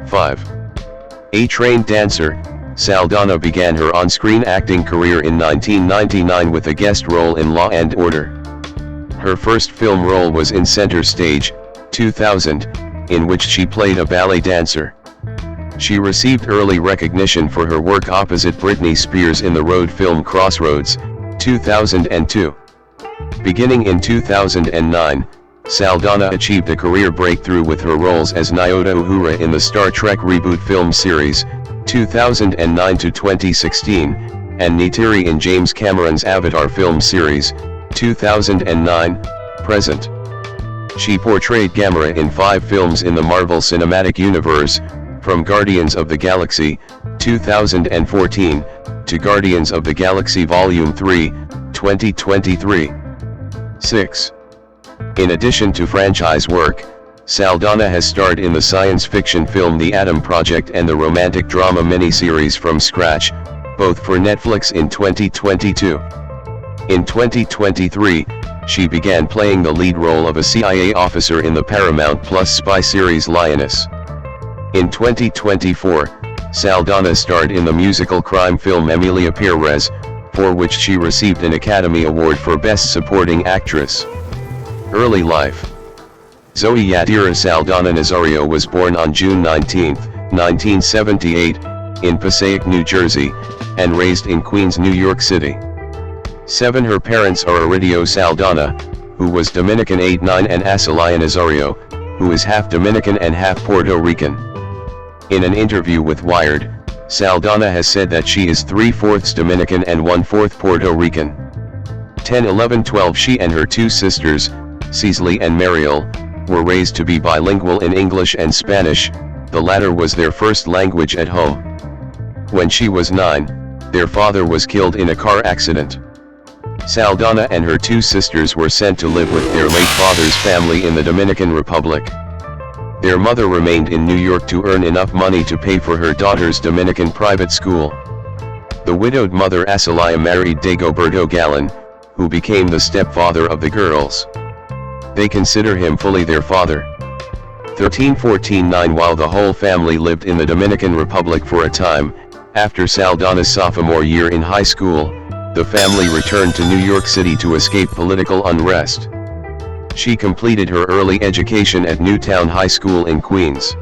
5. A trained dancer, Saldaña began her on-screen acting career in 1999 with a guest role in Law and Order. Her first film role was in Center Stage, 2000, in which she played a ballet dancer. She received early recognition for her work opposite Britney Spears in the road film Crossroads, 2002. Beginning in 2009, Saldaña achieved a career breakthrough with her roles as Nyota Uhura in the Star Trek reboot film series, 2009 to 2016, and Neytiri in James Cameron's Avatar film series, 2009, present. She portrayed Gamera in 5 films in the Marvel Cinematic Universe, from Guardians of the Galaxy, 2014, to Guardians of the Galaxy Volume 3, 2023. 6. In addition to franchise work, Saldaña has starred in the science fiction film The Atom Project and the romantic drama miniseries From Scratch, both for Netflix in 2022. In 2023, she began playing the lead role of a CIA officer in the Paramount Plus spy series Lioness. In 2024, Saldaña starred in the musical crime film Emilia Pérez, for which she received an Academy Award for Best Supporting Actress. Early life. Zoe Saldaña Nazario was born on June 19, 1978, in Passaic, New Jersey, and raised in Queens, New York City. 7. Her parents are Aridio Saldaña, who was Dominican 8-9, and Azalea Nazario, who is half Dominican and half Puerto Rican. In an interview with Wired, Saldaña has said that she is 3/4 Dominican and 1/4 Puerto Rican. 10, 11, 12. She and her two sisters, Sullys and Mariel, were raised to be bilingual in English and Spanish. The latter was their first language at home. When she was 9, their father was killed in a car accident. Saldaña and her two sisters were sent to live with their late father's family in the Dominican Republic. Their mother remained in New York to earn enough money to pay for her daughter's Dominican private school. The widowed mother Azalea married Dagoberto Galán, who became the stepfather of the girls. They consider him fully their father. 13, 14, 9. While the whole family lived in the Dominican Republic for a time, after Saldaña's sophomore year in high school, the family returned to New York City to escape political unrest. She completed her early education at Newtown High School in Queens.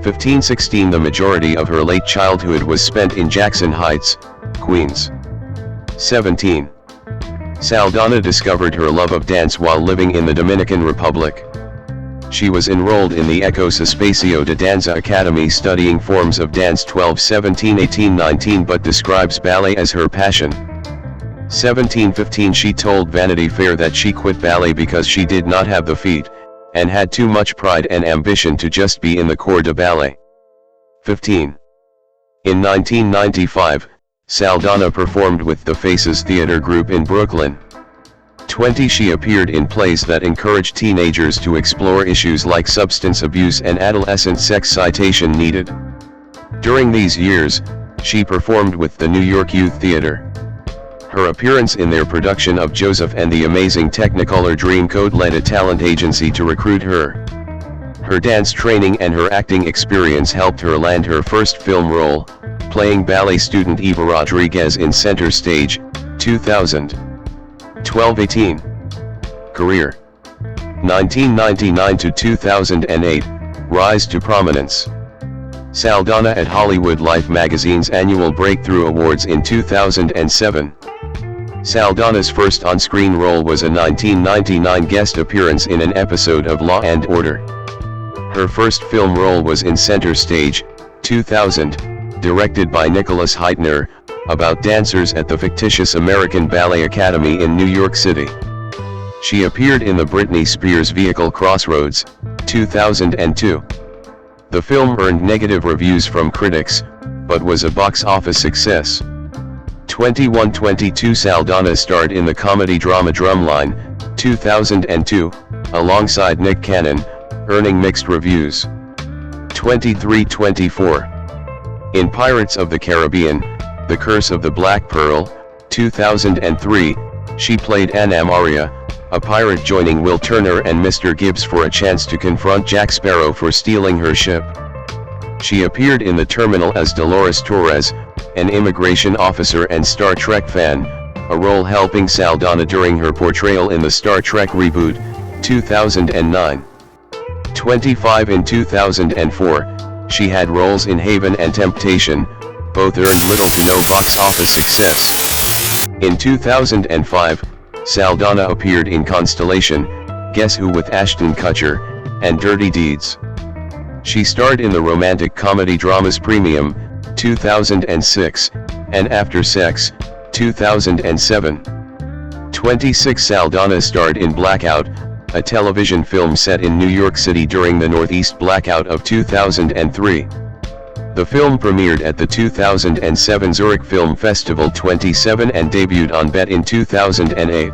15, 16. The majority of her late childhood was spent in Jackson Heights, Queens. 17. Saldaña discovered her love of dance while living in the Dominican Republic. She was enrolled in the Ecos Espacio de Danza Academy studying forms of dance 12, 17, 18, 19, but describes ballet as her passion. 17, 15. She told Vanity Fair that she quit ballet because she did not have the feet, and had too much pride and ambition to just be in the corps de ballet. 15. In 1995, Saldaña performed with the Faces Theater Group in Brooklyn. 20. She appeared in plays that encouraged teenagers to explore issues like substance abuse and adolescent sex citation needed. During these years, she performed with the New York Youth Theater. Her appearance in their production of Joseph and the Amazing Technicolor Dreamcoat led a talent agency to recruit her. Her dance training and her acting experience helped her land her first film role, playing ballet student Eva Rodriguez in Center Stage, 2000. 12, 18. Career. 1999 to 2008, rise to prominence. Saldaña at Hollywood Life magazine's annual Breakthrough Awards in 2007. Saldaña's first on-screen role was a 1999 guest appearance in an episode of Law and Order. Her first film role was in Center Stage, 2000, directed by Nicholas Heitner, about dancers at the fictitious American Ballet Academy in New York City. She appeared in the Britney Spears vehicle Crossroads, 2002. The film earned negative reviews from critics, but was a box office success. 21-22. Saldaña starred in the comedy drama Drumline, 2002, alongside Nick Cannon, earning mixed reviews. 23-24. In Pirates of the Caribbean, The Curse of the Black Pearl, 2003, she played Anna Maria, a pirate joining Will Turner and Mr. Gibbs for a chance to confront Jack Sparrow for stealing her ship. She appeared in The Terminal as Dolores Torres, an immigration officer and Star Trek fan, a role helping Saldaña during her portrayal in the Star Trek reboot, 2009. 25. In 2004, she had roles in Haven and Temptation, both earned little to no box office success. In 2005, Saldaña appeared in Constellation, Guess Who with Ashton Kutcher, and Dirty Deeds. She starred in the romantic comedy dramas Premium, 2006, and After Sex, 2007. 26. Saldaña starred in Blackout, a television film set in New York City during the Northeast blackout of 2003. The film premiered at the 2007 Zurich Film Festival 27 and debuted on BET in 2008.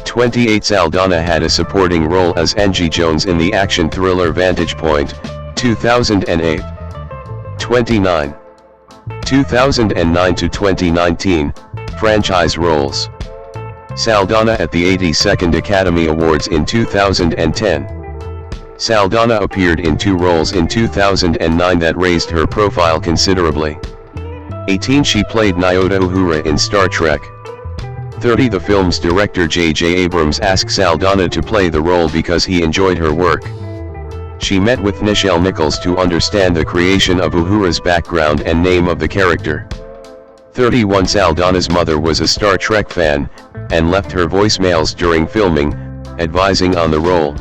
28. Saldaña had a supporting role as Angie Jones in the action thriller Vantage Point, 2008. 29. 2009 to 2019, franchise roles. Saldaña at the 82nd Academy Awards in 2010. Saldaña appeared in 2 roles in 2009 that raised her profile considerably. 18. She played Nyota Uhura in Star Trek. 30. The film's director J.J. Abrams asked Saldaña to play the role because he enjoyed her work. She met with Nichelle Nichols to understand the creation of Uhura's background and name of the character. 31. Saldaña's mother was a Star Trek fan, and left her voicemails during filming, advising on the role.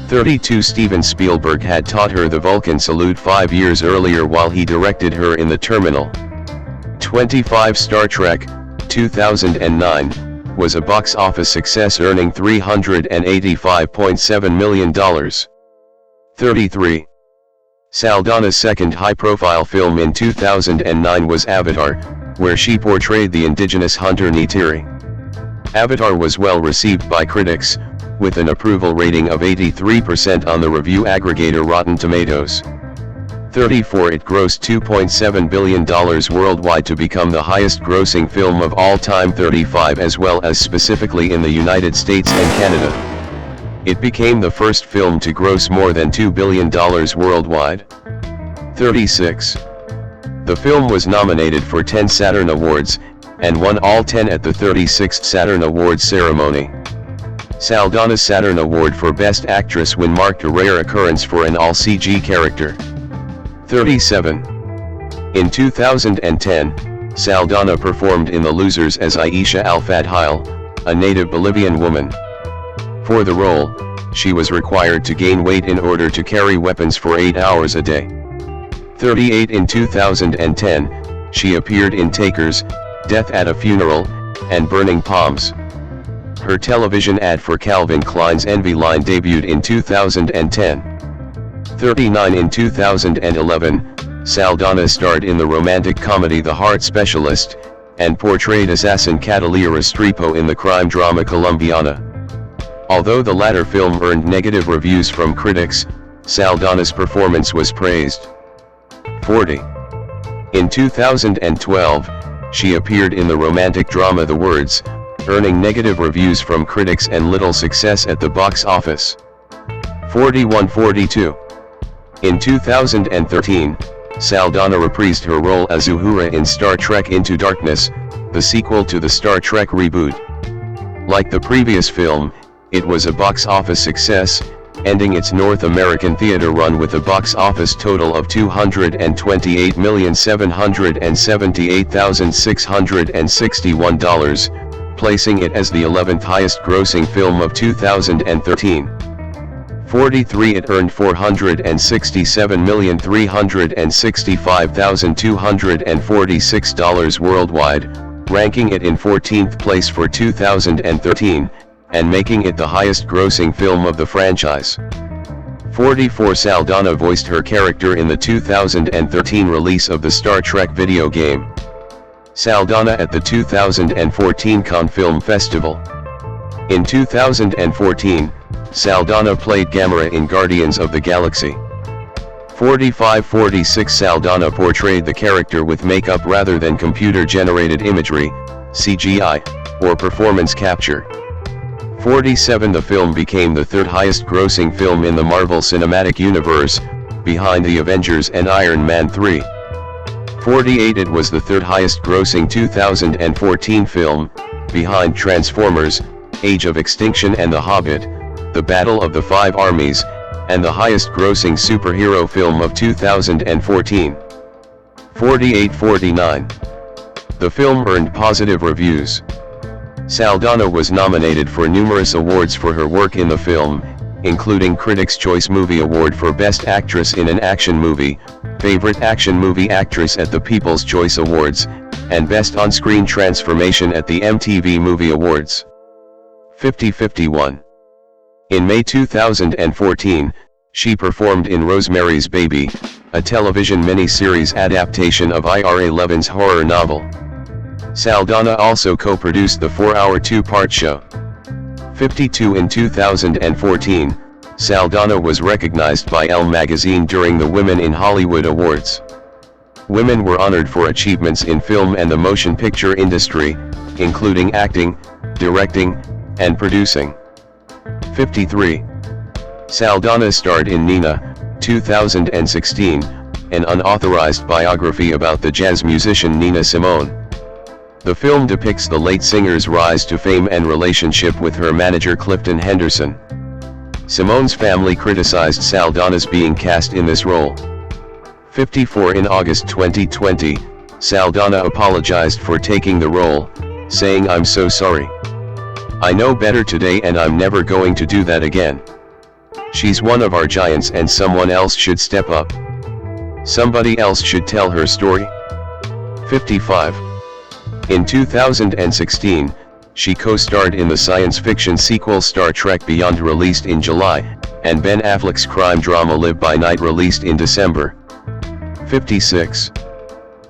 32. Steven Spielberg had taught her the Vulcan salute 5 years earlier while he directed her in The Terminal. 25. Star Trek, 2009, was a box office success, earning $385.7 million. 33. Saldaña's second high-profile film in 2009 was Avatar, where she portrayed the indigenous hunter Neytiri. Avatar was well received by critics, with an approval rating of 83% on the review aggregator Rotten Tomatoes. 34. It grossed $2.7 billion worldwide to become the highest-grossing film of all time. 35. As well as specifically in the United States and Canada. It became the first film to gross more than $2 billion worldwide. 36. The film was nominated for 10 Saturn Awards, and won all 10 at the 36th Saturn Awards ceremony. Saldaña's Saturn Award for Best Actress win marked a rare occurrence for an all-CG character. 37. In 2010, Saldaña performed in The Losers as Aisha Al-Fadhil, a native Bolivian woman. For the role, she was required to gain weight in order to carry weapons for 8 hours a day. 38. In 2010, she appeared in Takers, Death at a Funeral, and Burning Palms. Her television ad for Calvin Klein's Envy line debuted in 2010. 39. In 2011, Saldaña starred in the romantic comedy The Heart Specialist, and portrayed assassin Catalina Restrepo in the crime drama Colombiana. Although the latter film earned negative reviews from critics, Saldaña's performance was praised. 40. In 2012, she appeared in the romantic drama The Words, earning negative reviews from critics and little success at the box office. 41. 42. In 2013, Saldaña reprised her role as Uhura in Star Trek Into Darkness, the sequel to the Star Trek reboot. Like the previous film, it was a box office success, ending its North American theater run with a box office total of $228,778,661, placing it as the 11th highest grossing film of 2013. 43. It earned $467,365,246 worldwide, ranking it in 14th place for 2013, and making it the highest grossing film of the franchise. 44. Saldaña voiced her character in the 2013 release of the Star Trek video game. Saldaña at the 2014 Cannes Film Festival. In 2014, Saldaña played Gamera in Guardians of the Galaxy. 45. 46. Saldaña portrayed the character with makeup rather than computer-generated imagery, CGI, or performance capture. 47. The film became the third highest grossing film in the Marvel Cinematic Universe, behind The Avengers and Iron Man 3. 48. It was the third highest grossing 2014 film, behind Transformers, Age of Extinction and The Hobbit, The Battle of the Five Armies, and the highest grossing superhero film of 2014. 48. 49. The film earned positive reviews. Saldaña was nominated for numerous awards for her work in the film, including Critics' Choice Movie Award for Best Actress in an Action Movie, Favorite Action Movie Actress at the People's Choice Awards, and Best On-Screen Transformation at the MTV Movie Awards. 50-51. In May 2014, she performed in Rosemary's Baby, a television mini-series adaptation of Ira Levin's horror novel. Saldaña also co-produced the 4-hour two-part show. 52. In 2014, Saldaña was recognized by Elle magazine during the Women in Hollywood Awards. Women were honored for achievements in film and the motion picture industry, including acting, directing, and producing. 53. Saldaña starred in Nina, 2016, an unauthorized biography about the jazz musician Nina Simone. The film depicts the late singer's rise to fame and relationship with her manager Clifton Henderson. Simone's family criticized Saldaña's being cast in this role. 54 In August 2020, Saldaña apologized for taking the role, saying, "I'm so sorry. I know better today and I'm never going to do that again. She's one of our giants and someone else should step up. Somebody else should tell her story." 55. In 2016, she co-starred in the science fiction sequel Star Trek Beyond, released in July, and Ben Affleck's crime drama Live by Night, released in December. 56.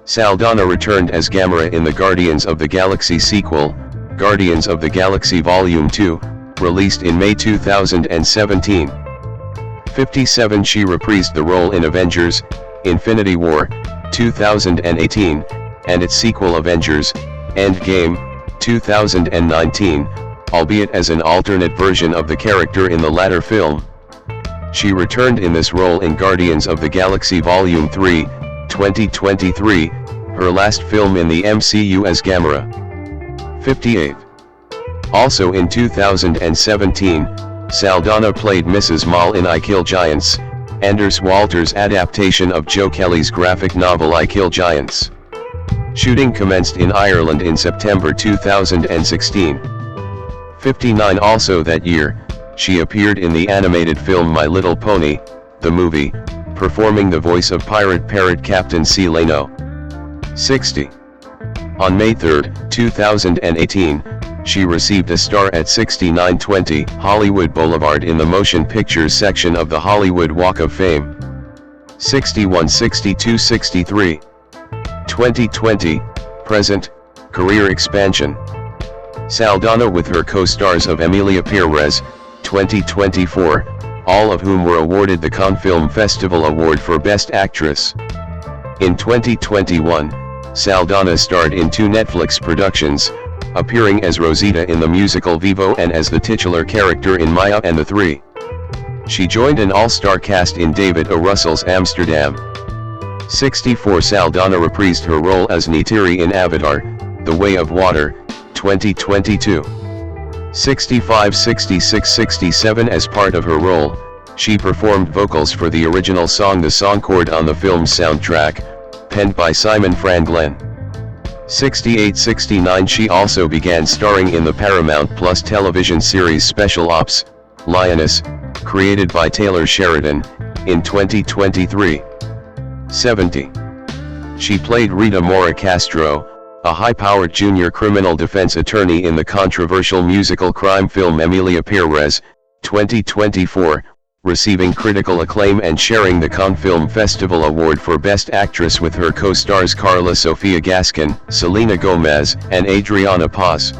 Saldaña returned as Gamera in the Guardians of the Galaxy sequel, Guardians of the Galaxy Volume 2, released in May 2017. 57. She reprised the role in Avengers: Infinity War, 2018, and its sequel Avengers: Endgame, 2019, albeit as an alternate version of the character in the latter film. She returned in this role in Guardians of the Galaxy Volume 3, 2023, her last film in the MCU as Gamera. 58. Also in 2017, Saldaña played Mrs. Maul in I Kill Giants, Anders Walter's adaptation of Joe Kelly's graphic novel I Kill Giants. Shooting commenced in Ireland in September 2016. 59. Also that year, she appeared in the animated film My Little Pony, the movie, performing the voice of pirate parrot Captain C. Leno. 60. On May 3, 2018, she received a star at 6920 Hollywood Boulevard in the motion pictures section of the Hollywood Walk of Fame. 61. 62. 63. 2020, present, career expansion. Saldaña with her co-stars of Emilia Pérez, 2024, all of whom were awarded the Cannes Film Festival Award for Best Actress. In 2021, Saldaña starred in 2 Netflix productions, appearing as Rosita in the musical Vivo and as the titular character in Maya and the Three. She joined an all-star cast in David O. Russell's Amsterdam. 64. Saldaña reprised her role as Neytiri in Avatar: The Way of Water, 2022. 65. 66. 67. As part of her role, she performed vocals for the original song The Song Chord on the film's soundtrack, penned by Simon Franglen. 68. 69. She also began starring in the Paramount Plus television series Special Ops, Lioness, created by Taylor Sheridan, in 2023. 70. She played Rita Mora Castro, a high-powered junior criminal defense attorney in the controversial musical crime film Emilia Pérez, 2024, receiving critical acclaim and sharing the Cannes Film Festival Award for Best Actress with her co-stars Carla Sofia Gascon, Selena Gomez, and Adriana Paz.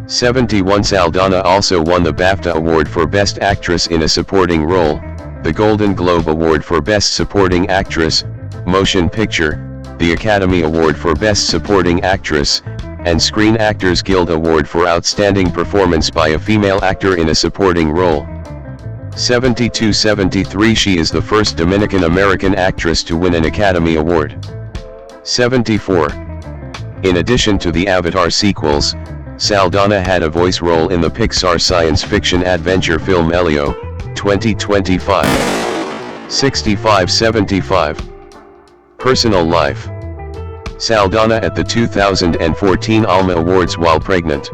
71. Saldaña also won the BAFTA Award for Best Actress in a Supporting Role, the Golden Globe Award for Best Supporting Actress, Motion Picture, the Academy Award for Best Supporting Actress, and Screen Actors Guild Award for Outstanding Performance by a Female Actor in a Supporting Role. 72. 73. She is the first Dominican-American actress to win an Academy Award. 74. In addition to the Avatar sequels, Saldaña had a voice role in the Pixar science fiction adventure film Elio, 2025. 65. 75. Personal life. Saldaña at the 2014 Alma Awards while pregnant.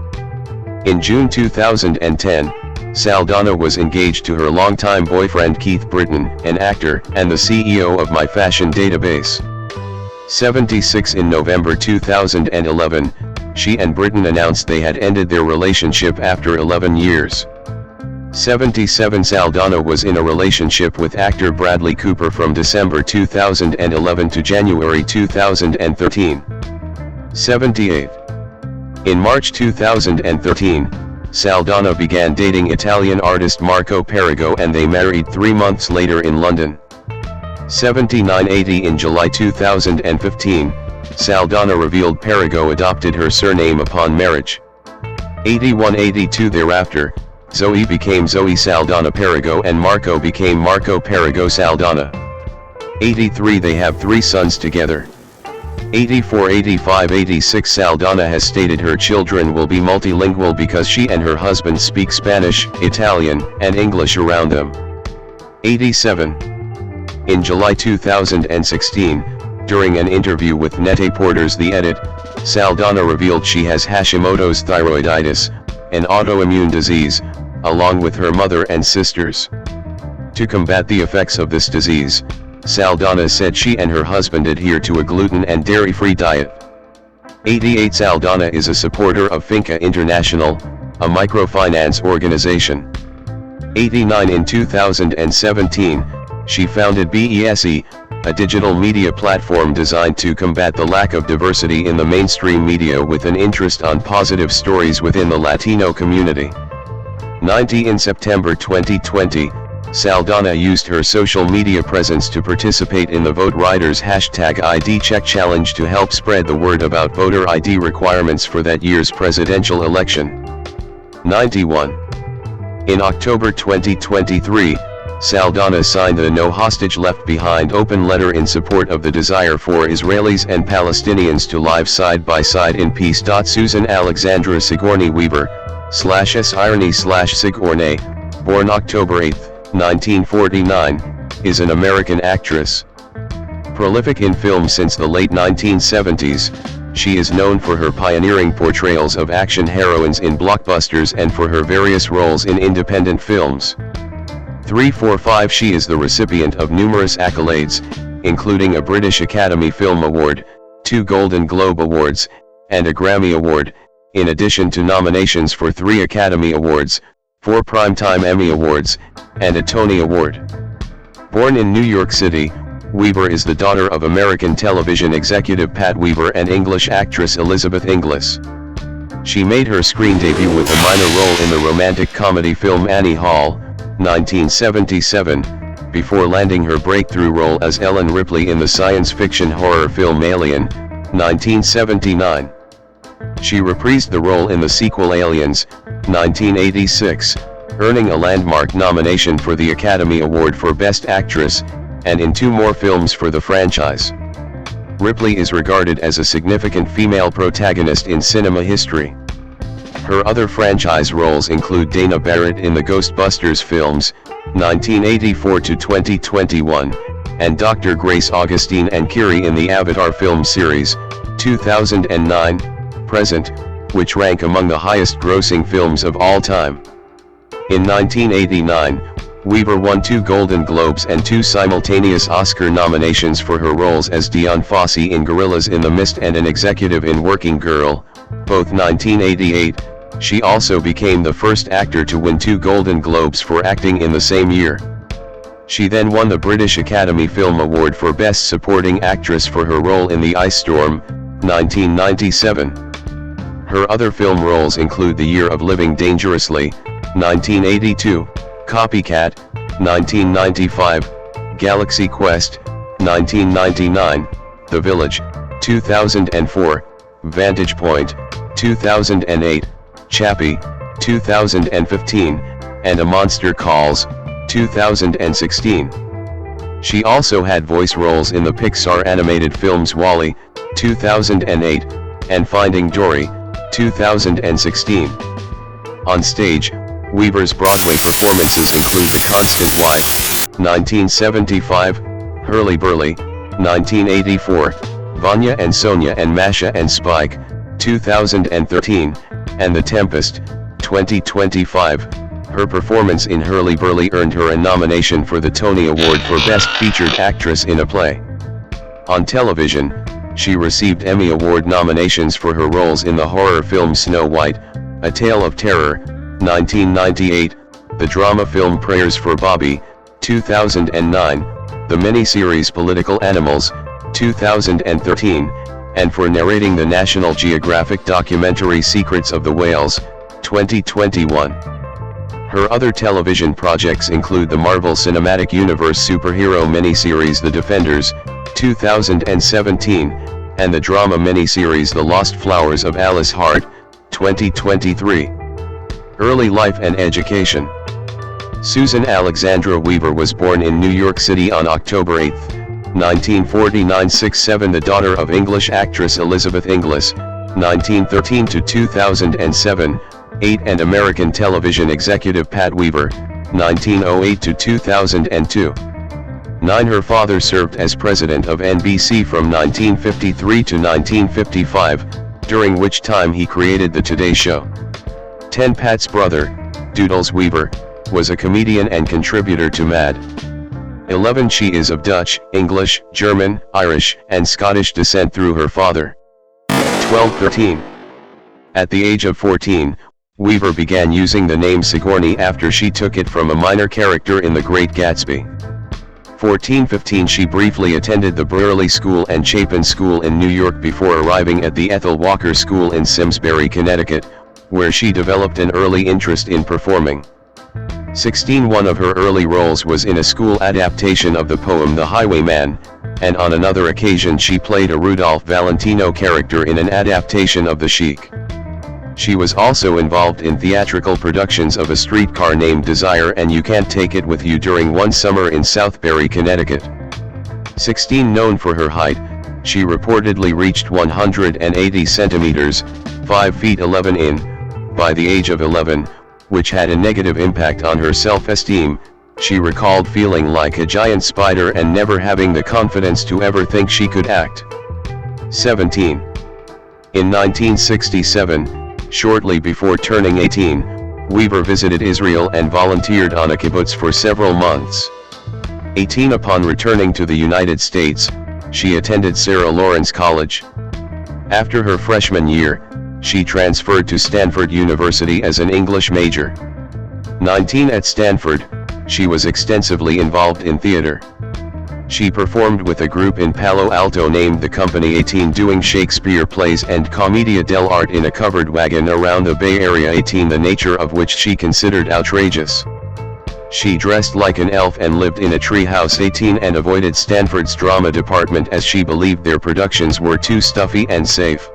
In June 2010, Saldaña was engaged to her longtime boyfriend Keith Britton, an actor and the CEO of My Fashion Database. 76. In November 2011, she and Britton announced they had ended their relationship after 11 years. 77. Saldaña was in a relationship with actor Bradley Cooper from December 2011 to January 2013. 78. In March 2013, Saldaña began dating Italian artist Marco Perigo and they married 3 months later in London. 79. 80. In July 2015, Saldaña revealed Perigo adopted her surname upon marriage. 81. 82. Thereafter, Zoe became Zoe Saldaña Perigo and Marco became Marco Perigo Saldaña. 83. They have 3 sons together. 84, 85, 86 Saldaña has stated her children will be multilingual because she and her husband speak Spanish, Italian, and English around them. 87. In July 2016, during an interview with Net-A-Porter's The Edit, Saldaña revealed she has Hashimoto's thyroiditis, an autoimmune disease, along with her mother and sisters. To combat the effects of this disease, Saldaña said she and her husband adhere to a gluten and dairy-free diet. 88 Saldaña is a supporter of Finca International, a microfinance organization. 89 In 2017, she founded BESE, a digital media platform designed to combat the lack of diversity in the mainstream media with an interest on positive stories within the Latino community. 90 In September 2020, Saldaña used her social media presence to participate in the Vote Riders #ID Check Challenge to help spread the word about voter ID requirements for that year's presidential election. 91. In October 2023, Saldaña signed the No Hostage Left Behind open letter in support of the desire for Israelis and Palestinians to live side by side in peace. Susan Alexandra Sigourney Weaver, /Irony/Sigourney, born October 8, 1949, is an American actress. Prolific in film since the late 1970s, she is known for her pioneering portrayals of action heroines in blockbusters and for her various roles in independent films. 345 She is the recipient of numerous accolades, including a British Academy Film Award, 2 Golden Globe Awards, and a Grammy Award, in addition to nominations for 3 Academy Awards, 4 Primetime Emmy Awards, and a Tony Award. Born in New York City, Weaver is the daughter of American television executive Pat Weaver and English actress Elizabeth Inglis. She made her screen debut with a minor role in the romantic comedy film Annie Hall, 1977, before landing her breakthrough role as Ellen Ripley in the science fiction horror film Alien, 1979. She reprised the role in the sequel Aliens, 1986, earning a landmark nomination for the Academy Award for Best Actress, and in 2 more films for the franchise. Ripley is regarded as a significant female protagonist in cinema history. Her other franchise roles include Dana Barrett in the Ghostbusters films, 1984 to 2021, and Dr. Grace Augustine and Curie in the Avatar film series, 2009, present, which rank among the highest-grossing films of all time. In 1989, Weaver won 2 Golden Globes and 2 simultaneous Oscar nominations for her roles as Dion Fossey in Gorillas in the Mist and an executive in Working Girl, both 1988. She also became the first actor to win 2 Golden Globes for acting in the same year. She then won the British Academy Film Award for Best Supporting Actress for her role in The Ice Storm, 1997. Her other film roles include The Year of Living Dangerously, 1982, Copycat, 1995, Galaxy Quest, 1999, The Village, 2004, Vantage Point, 2008, Chappie, 2015, and A Monster Calls, 2016. She also had voice roles in the Pixar animated films WALL-E, 2008, and Finding Dory, 2016. On stage, Weaver's Broadway performances include The Constant Wife, 1975, Hurly Burly, 1984, Vanya and Sonia and Masha and Spike, 2013, and The Tempest, 2025. Her performance in Hurly Burly earned her a nomination for the Tony Award for Best Featured Actress in a Play. On television, she received Emmy Award nominations for her roles in the horror film Snow White, A Tale of Terror, 1998, the drama film Prayers for Bobby, 2009, the miniseries Political Animals, 2013, and for narrating the National Geographic documentary Secrets of the Whales, 2021. Her other television projects include the Marvel Cinematic Universe superhero miniseries The Defenders, 2017, and the drama miniseries The Lost Flowers of Alice Hart, 2023. Early life and education. Susan Alexandra Weaver was born in New York City on October 8, 1949-67 the daughter of English actress Elizabeth Inglis, 1913 to 2007, 8 and American television executive Pat Weaver, 1908 to 2002. 9 Her father served as president of NBC from 1953 to 1955, during which time he created The Today Show. 10 Pat's brother, Doodles Weaver, was a comedian and contributor to Mad. 11 She is of Dutch, English, German, Irish, and Scottish descent through her father. 12-13. At the age of 14, Weaver began using the name Sigourney after she took it from a minor character in The Great Gatsby. 14-15 She briefly attended the Brearley School and Chapin School in New York before arriving at the Ethel Walker School in Simsbury, Connecticut, where she developed an early interest in performing. 16 One of her early roles was in a school adaptation of the poem The Highwayman, and on another occasion she played a Rudolph Valentino character in an adaptation of The Sheik. She was also involved in theatrical productions of A Streetcar Named Desire and You Can't Take It With You during one summer in Southbury, Connecticut. 16 Known for her height, she reportedly reached 180 centimeters, 5 feet 11 in, by the age of 11, which had a negative impact on her self-esteem. She recalled feeling like a giant spider and never having the confidence to ever think she could act. 17. In 1967, shortly before turning 18, Weaver visited Israel and volunteered on a kibbutz for several months. 18 Upon returning to the United States, she attended Sarah Lawrence College. After her freshman year, she transferred to Stanford University as an English major. 19 At Stanford, she was extensively involved in theater. She performed with a group in Palo Alto named the Company 18 doing Shakespeare plays and Commedia dell'arte in a covered wagon around the Bay Area 18 the nature of which she considered outrageous. She dressed like an elf and lived in a treehouse 18 and avoided Stanford's drama department as she believed their productions were too stuffy and safe.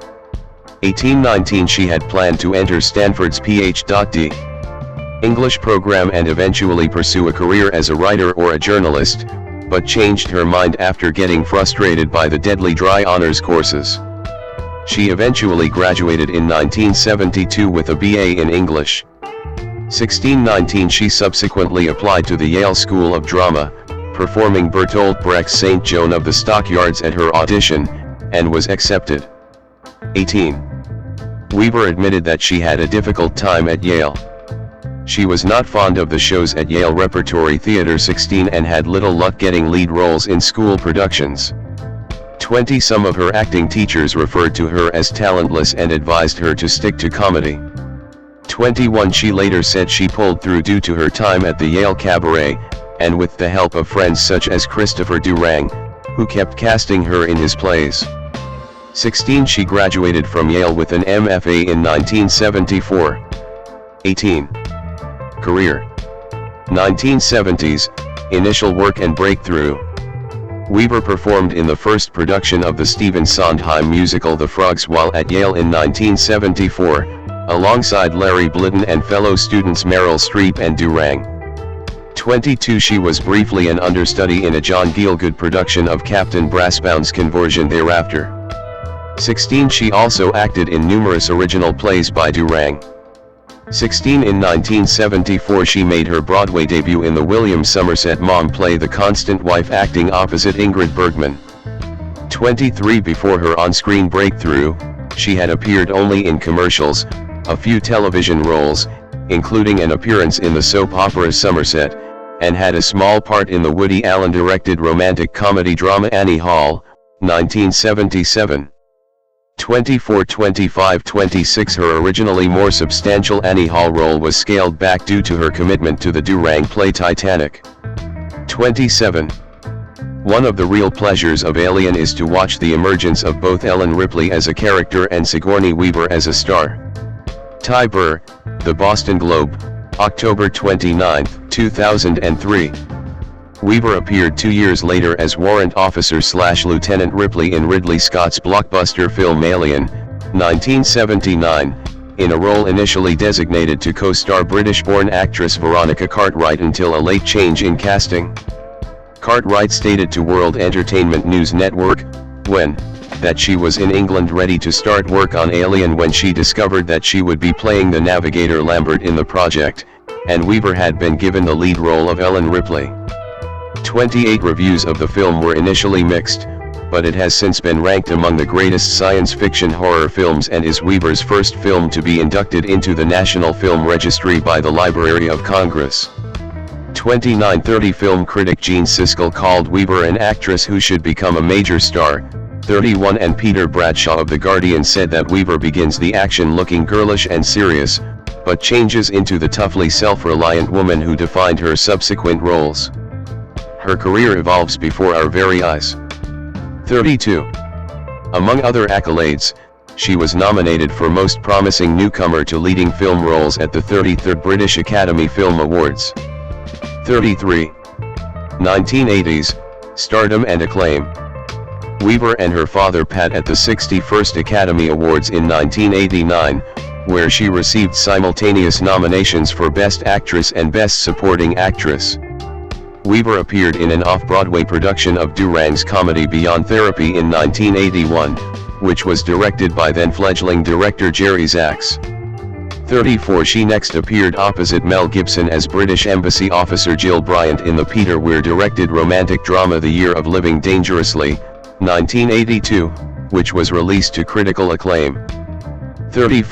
18-19 She had planned to enter Stanford's Ph.D. English program and eventually pursue a career as a writer or a journalist, but changed her mind after getting frustrated by the deadly dry honors courses. She eventually graduated in 1972 with a BA in English. 16-19 She subsequently applied to the Yale School of Drama, performing Bertolt Brecht's St. Joan of the Stockyards at her audition, and was accepted. 18. Weaver admitted that she had a difficult time at Yale. She was not fond of the shows at Yale Repertory Theatre 16 and had little luck getting lead roles in school productions. 20 Some of her acting teachers referred to her as talentless and advised her to stick to comedy. 21 She later said she pulled through due to her time at the Yale Cabaret, and with the help of friends such as Christopher Durang, who kept casting her in his plays. 16 She graduated from Yale with an MFA in 1974. 18. Career. 1970s, initial work and breakthrough. Weaver performed in the first production of the Stephen Sondheim musical The Frogs while at Yale in 1974, alongside Larry Blyton and fellow students Meryl Streep and Durang. 22 She was briefly an understudy in a John Gielgud production of Captain Brassbound's Conversion thereafter. 16 She also acted in numerous original plays by Durang. 16 In 1974 she made her Broadway debut in the William Somerset Maugham play The Constant Wife acting opposite Ingrid Bergman. 23 Before her on-screen breakthrough, she had appeared only in commercials, a few television roles, including an appearance in the soap opera Somerset, and had a small part in the Woody Allen-directed romantic comedy drama Annie Hall, 1977. 24 25 26 Her originally more substantial Annie Hall role was scaled back due to her commitment to the Durang play Titanic. 27. One of the real pleasures of Alien is to watch the emergence of both Ellen Ripley as a character and Sigourney Weaver as a star. Ty Burr, The Boston Globe, October 29, 2003. Weaver appeared 2 years later as Warrant Officer / Lieutenant Ripley in Ridley Scott's blockbuster film Alien, 1979, in a role initially designated to co-star British-born actress Veronica Cartwright until a late change in casting. Cartwright stated to World Entertainment News Network, when, that she was in England ready to start work on Alien when she discovered that she would be playing the navigator Lambert in the project, and Weaver had been given the lead role of Ellen Ripley. 28 reviews of the film were initially mixed, but it has since been ranked among the greatest science fiction horror films and is Weaver's first film to be inducted into the National Film Registry by the Library of Congress. 29:30 film critic Gene Siskel called Weaver an actress who should become a major star. 31 and Peter Bradshaw of The Guardian said that Weaver begins the action looking girlish and serious, but changes into the toughly self-reliant woman who defined her subsequent roles. Her career evolves before our very eyes. 32. Among other accolades, she was nominated for Most Promising Newcomer to Leading Film Roles at the 33rd British Academy Film Awards. 33. 1980s, stardom and acclaim. Weaver and her father Pat at the 61st Academy Awards in 1989, where she received simultaneous nominations for Best Actress and Best Supporting Actress. Weaver appeared in an off-Broadway production of Durang's comedy Beyond Therapy in 1981, which was directed by then-fledgling director Jerry Zaks. 34 She next appeared opposite Mel Gibson as British Embassy officer Jill Bryant in the Peter Weir-directed romantic drama The Year of Living Dangerously, 1982, which was released to critical acclaim. 35